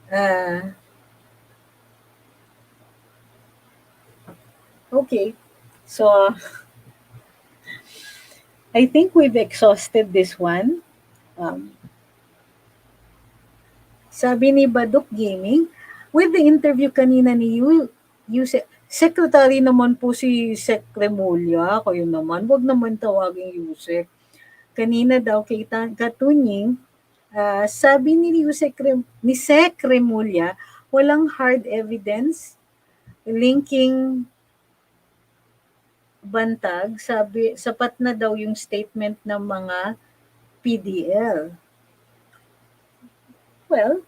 Uh, okay. So, I think we've exhausted this one. Um, Sabi ni Baduk Gaming, with the interview kanina ni Secretary naman po si Sec Remulla, kayo naman, wag naman tawagin Yusek. Kanina daw kay Katunying, sabi ni Sec Remulla, walang hard evidence linking Bantag, sabi sapat na daw yung statement ng mga PDL. Well,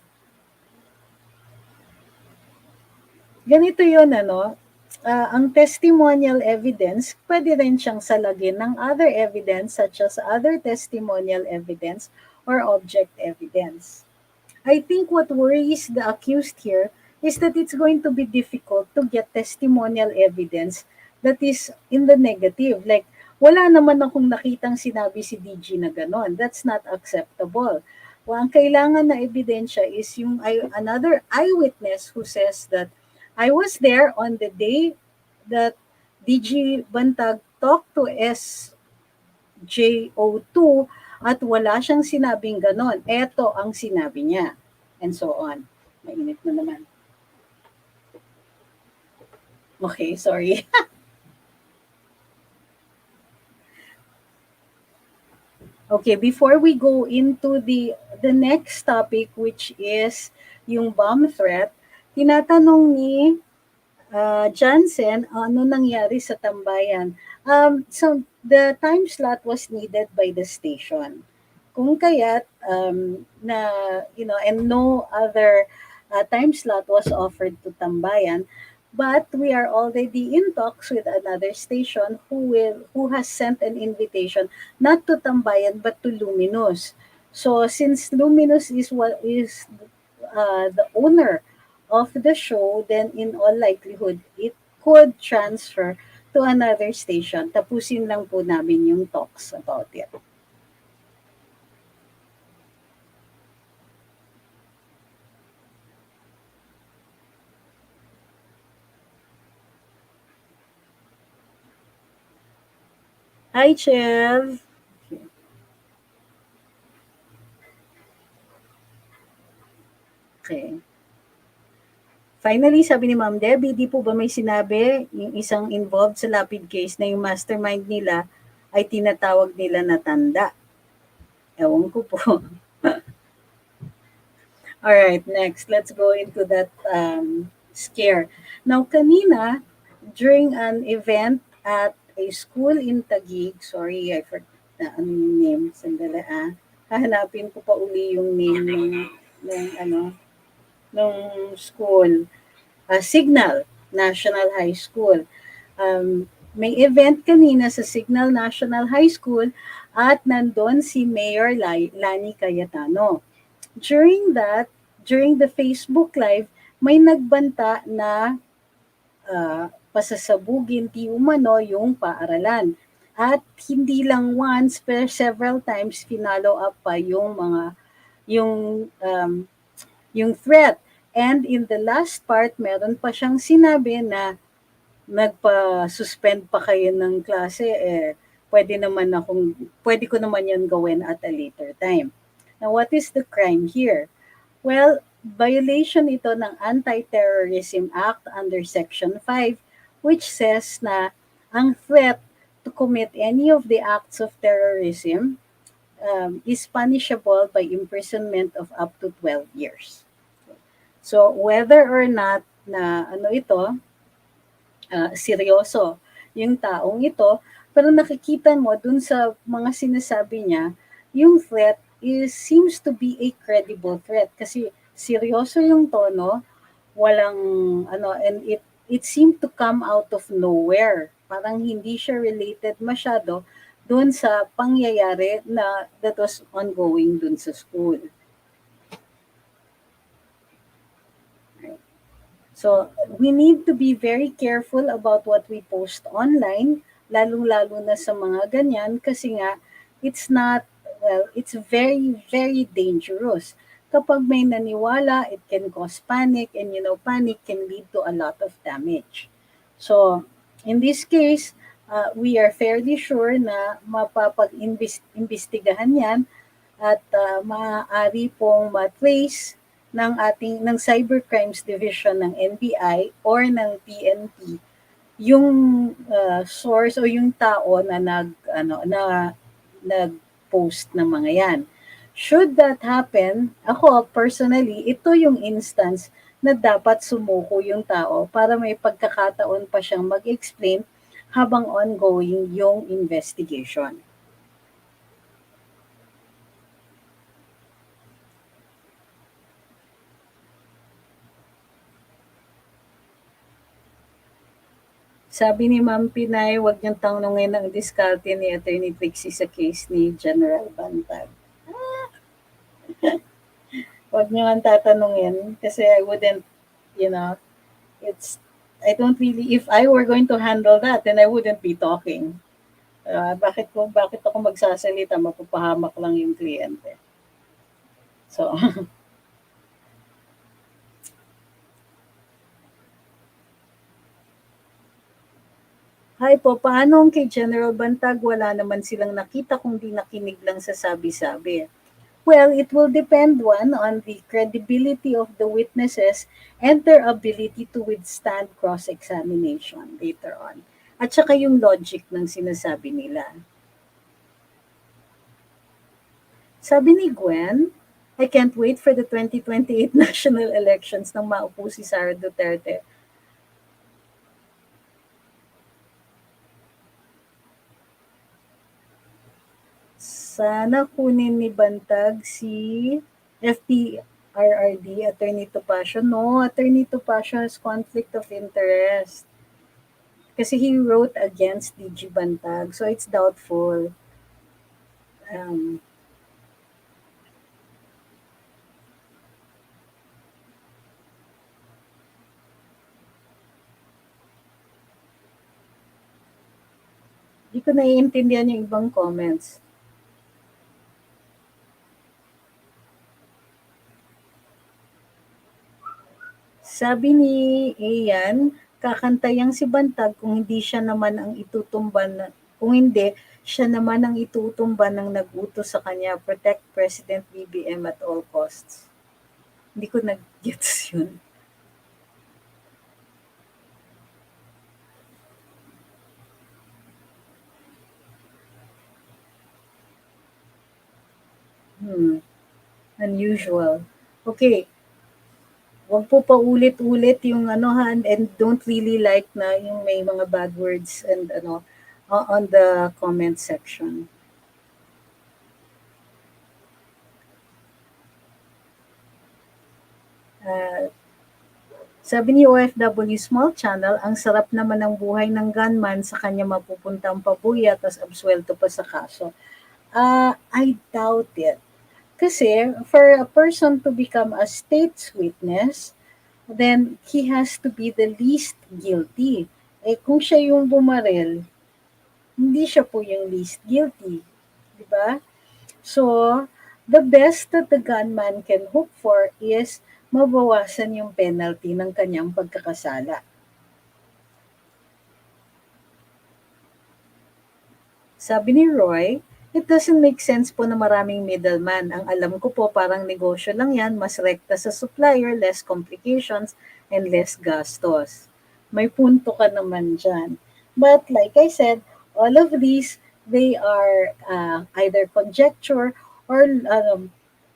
ganito yon ano, ang testimonial evidence, pwede rin siyang salagin ng other evidence such as other testimonial evidence or object evidence. I think what worries the accused here is that it's going to be difficult to get testimonial evidence that is in the negative. Like, wala naman akong nakitang sinabi si DG na ganon. That's not acceptable. Well, ang kailangan na ebidensya is yung another eyewitness who says that I was there on the day that DG Bantag talked to SJO2 at wala siyang sinabing ganon. Eto ang sinabi niya. And so on. Mainit na naman. Okay, sorry. Okay, before we go into the next topic, which is yung bomb threat, tinatanong ni Johnson, ano nangyari sa tambayan? So the time slot was needed by the station. Kung kaya't na and no other time slot was offered to tambayan, but we are already in talks with another station who has sent an invitation not to tambayan but to Luminous. So since Luminous is what is the owner of the show, then in all likelihood, it could transfer to another station. Tapusin lang po namin yung talks about it. Hi, Chev. Okay. Finally, sabi ni Ma'am Debbie, di po ba may sinabi yung isang involved sa Lapid case na yung mastermind nila ay tinatawag nila na tanda? Ewan ko po. All right, next, let's go into that scare. Now, kanina, during an event at a school in Taguig, sorry, I forgot na ano yung name, sandali ah. Hahanapin ko pa uli yung name ng ano, ng school. Signal National High School. May event kanina sa Signal National High School at nandun si Mayor Lani Cayetano. During that, during the Facebook Live, may nagbanta na pasasabugin di umano yung paaralan. At hindi lang once, pero several times finalo up pa yung mga yung yung threat. And in the last part, meron pa siyang sinabi na nagpa-suspend pa kayo ng klase, pwede ko naman yan gawin at a later time. Now, what is the crime here? Well, violation ito ng Anti-Terrorism Act under Section 5, which says na ang threat to commit any of the acts of terrorism is punishable by imprisonment of up to 12 years. So, whether or not na ano ito, seryoso yung taong ito, pero nakikita mo dun sa mga sinasabi niya, yung threat seems to be a credible threat kasi seryoso yung tono, walang ano, and it seemed to come out of nowhere. Parang hindi siya related masyado dun sa pangyayari na that was ongoing dun sa school. So, we need to be very careful about what we post online, lalong-lalo na sa mga ganyan, kasi nga, it's not, well, it's very, very dangerous. Kapag may naniwala, it can cause panic, and panic can lead to a lot of damage. So, in this case, we are fairly sure na mapapag-imbestigahan yan at maaari pong matrace ng Cybercrimes Division ng NBI or ng PNP yung source o yung tao na nag-post ng mga yan. Should that happen, ako personally, ito yung instance na dapat sumuko yung tao para may pagkakataon pa siyang mag-explain habang ongoing yung investigation. Sabi ni Ma'am Pinay, huwag niyong tanungin ang diskarte ni Attorney Trixie sa case ni General Bantag. Huwag niyo ang tatanungin kasi I wouldn't, you know, it's, I don't really, if I were going to handle that, then I wouldn't be talking. Bakit ako magsasalita, mapapahamak lang yung kliyente. So, hi po, paano ang kay General Bantag? Wala naman silang nakita kundi nakinig lang sa sabi-sabi. Well, it will depend on the credibility of the witnesses and their ability to withstand cross-examination later on. At saka yung logic ng sinasabi nila. Sabi ni Gwen, I can't wait for the 2028 national elections nang maupo si Sara Duterte. Sana kunin ni Bantag si FPRRD, Attorney Topacio. No, Attorney Topacio has conflict of interest. Kasi he wrote against DG Bantag, so it's doubtful. Di ko naiintindihan yung ibang comments. Sabi ni Ian, kakantayang si Bantag kung hindi siya naman ang kung hindi, siya naman ang itutumba ng nag-utos sa kanya, protect President BBM at all costs. Hindi ko nag-gets yun. Hmm, unusual. Okay, wag po paulit-ulit yung ano ha, and don't really like na yung may mga bad words and ano on the comment section. Uh, Sabi ni OFW Small Channel, ang sarap naman ng buhay ng gunman sa kanya mapupuntang pabuya tas absuelto pa sa kaso. I doubt it. Kasi for a person to become a state's witness, then he has to be the least guilty. Eh kung siya yung bumarel, hindi siya po yung least guilty. Di ba? So, the best that the gunman can hope for is mabawasan yung penalty ng kanyang pagkakasala. Sabi ni Roy, "It doesn't make sense po na maraming middleman. Ang alam ko po parang negosyo lang yan, mas rekta sa supplier, less complications, and less gastos." May punto ka naman dyan. But like I said, all of these, they are either conjecture or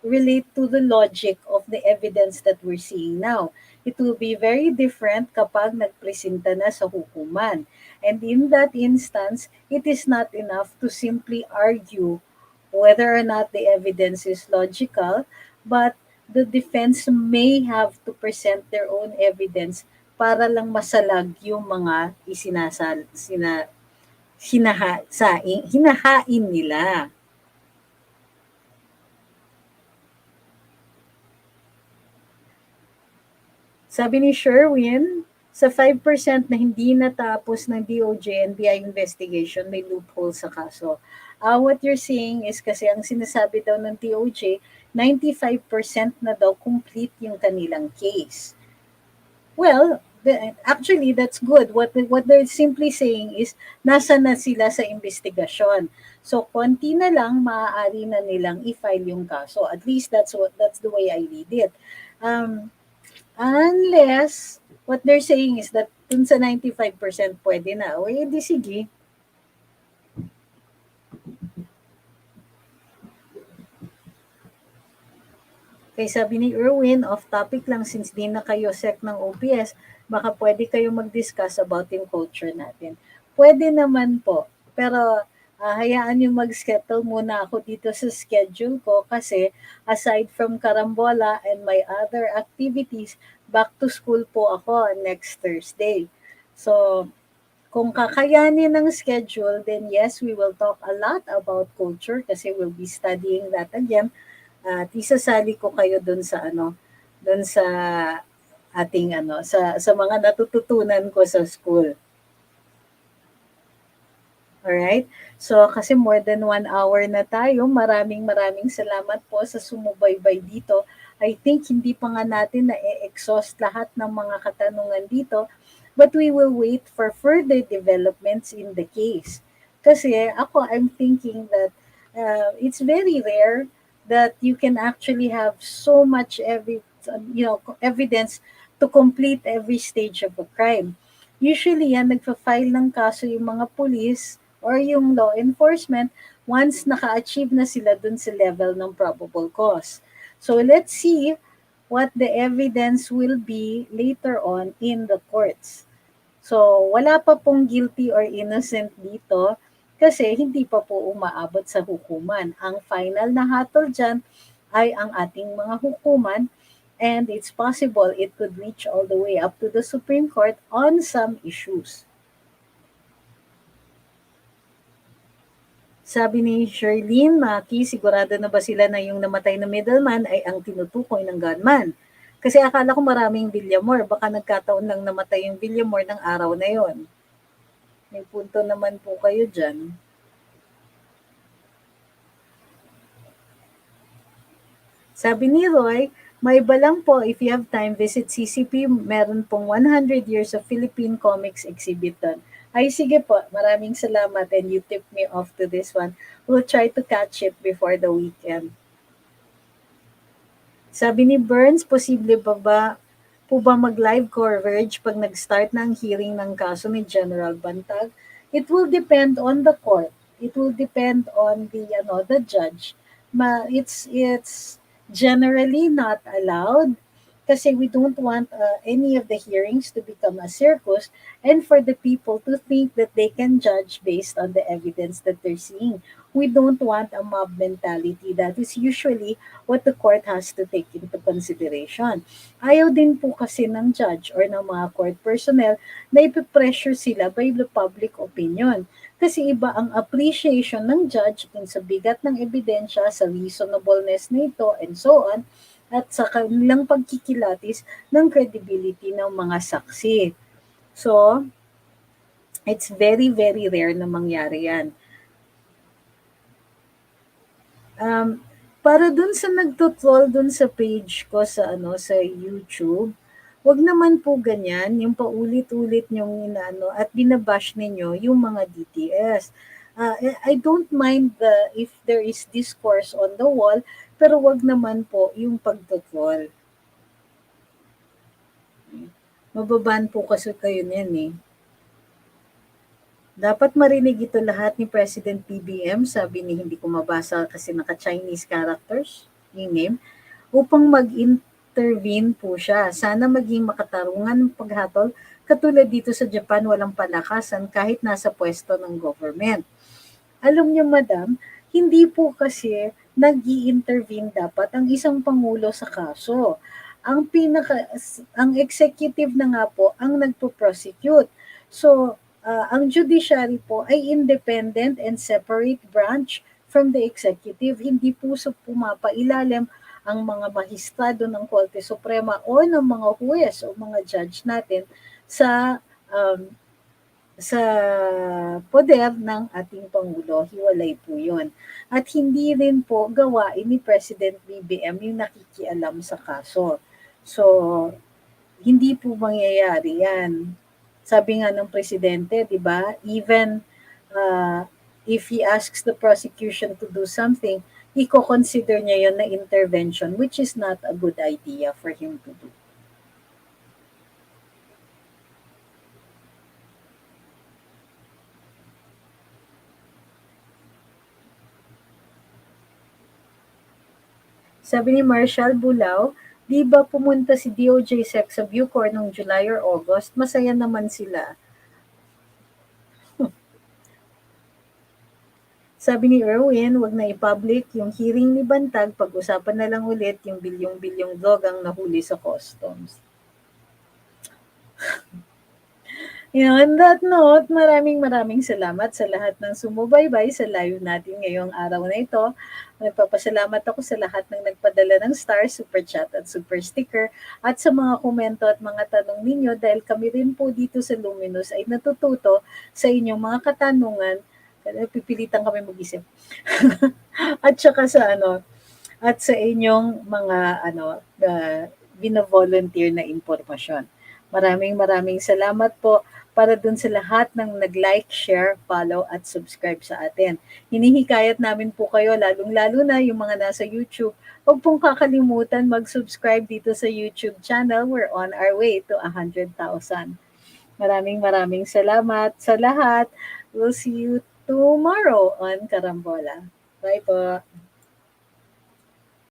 relate to the logic of the evidence that we're seeing now. It will be very different kapag nagpresenta na sa hukuman. And in that instance, it is not enough to simply argue whether or not the evidence is logical, but the defense may have to present their own evidence para lang masalag yung mga hinahain nila. Sabi ni Sherwin, sa 5% na hindi natapos ng DOJ and BI investigation, may loophole sa kaso. What you're saying is kasi ang sinasabi daw ng DOJ, 95% na daw complete yung kanilang case. Well, actually, that's good. What they're simply saying is, nasa na sila sa investigasyon. So, konti na lang, maaari na nilang i-file yung kaso. At least that's the way I read it. Unless, what they're saying is that dun sa 95% pwede na. O, edi sige. Kaya sabi ni Erwin, off topic lang since di na kayo sec ng OPS, baka pwede kayo mag-discuss about yung culture natin. Pwede naman po, pero hayaan yung mag-schedule muna ako dito sa schedule ko kasi aside from karambola and my other activities, back to school po ako next Thursday. So, kung kakayanin ng schedule, then yes, we will talk a lot about culture kasi we'll be studying that again at isasali ko kayo dun sa ano, dun sa ating ano, sa mga natututunan ko sa school. Alright? So, kasi more than 1 hour na tayo. Maraming maraming salamat po sa sumubaybay dito. I think hindi pa nga natin na-exhaust lahat ng mga katanungan dito. But we will wait for further developments in the case. Kasi ako, I'm thinking that it's very rare that you can actually have so much evidence to complete every stage of a crime. Usually yan, nagpa-file ng kaso yung mga police or yung law enforcement once naka-achieve na sila dun sa level ng probable cause. So let's see what the evidence will be later on in the courts. So wala pa pong guilty or innocent dito kasi hindi pa po umaabot sa hukuman. Ang final na hatol dyan ay ang ating mga hukuman, and it's possible it could reach all the way up to the Supreme Court on some issues. Sabi ni Sherlyn Maki, sigurado na ba sila na yung namatay na middleman ay ang tinutukoy ng gunman? Kasi akala ko maraming Villamor, baka nagkataon lang namatay yung Villamor ng araw na yon. May punto naman po kayo dyan. Sabi ni Roy, may iba lang po, if you have time, visit CCP. Meron pong 100 years of Philippine comics exhibit doon. Ay, sige po. Maraming salamat and you tipped me off to this one. We'll try to catch it before the weekend. Sabi ni Burns, posible ba mag-live coverage pag nag-start na ang hearing ng kaso ni General Bantag? It will depend on the court. It will depend on the judge. It's generally not allowed kasi we don't want any of the hearings to become a circus and for the people to think that they can judge based on the evidence that they're seeing. We don't want a mob mentality. That is usually what the court has to take into consideration. Ayaw din po kasi ng judge or ng mga court personnel na ipipressure sila by the public opinion. Kasi iba ang appreciation ng judge dun sa bigat ng ebidensya, sa reasonableness nito, and so on, at sa kanilang pagkikilatis ng credibility ng mga saksi. So, it's very, very rare na mangyari yan. Para dun sa nagto-troll dun sa page ko sa sa YouTube, wag naman po ganyan, yung paulit-ulit niyong inaano at binabash ninyo yung mga DTS. I don't mind if there is discourse on the wall, pero wag naman po yung pagto-troll. Mababan po kasi kayo niyan eh. Dapat marinig ito lahat ni President PBM, sabi ni hindi ko mabasa kasi naka-Chinese characters yung name, upang mag-intervene po siya. Sana maging makatarungan ng paghatol katulad dito sa Japan walang palakasan kahit nasa pwesto ng government. Alam niyo madam, hindi po kasi nag-i-intervene dapat ang isang pangulo sa kaso. Ang executive na nga po ang nagpo-prosecute. So, ang judiciary po ay independent and separate branch from the executive. Hindi po pumapailalim ang mga mahistrado ng Korte Suprema o ng mga huwes o mga judge natin sa um, sa poder ng ating Pangulo, hiwalay po yun. At hindi rin po gawain ni President BBM yung nakikialam sa kaso. So, hindi po mangyayari yan. Sabi nga ng Presidente, di ba, even uh, if he asks the prosecution to do something, i-consider niya yon na intervention, which is not a good idea for him to do. Sabi ni Marshall Bulao, di ba pumunta si DOJ Sex sa Bucor noong July or August? Masaya naman sila. Sabi ni Erwin, wag na i-public yung hearing ni Bantag, pag-usapan na lang ulit yung bilyong-bilyong drogang nahuli sa customs. On that note, maraming salamat sa lahat ng sumubaybay sa live natin ngayong araw na ito. Nagpapasalamat ako sa lahat ng nagpadala ng star, super chat at super sticker at sa mga komento at mga tanong ninyo dahil kami rin po dito sa Luminous ay natututo sa inyong mga katanungan. Pipilitan kami mag-isip. At saka at sa inyong mga bina-volunteer na impormasyon. Maraming salamat po para dun sa lahat ng nag-like, share, follow at subscribe sa atin. Hinihikayat namin po kayo, lalong-lalo na yung mga nasa YouTube, huwag pong kakalimutan mag-subscribe dito sa YouTube channel. We're on our way to 100,000. Maraming salamat sa lahat. We'll see you tomorrow on Karambola. Bye po.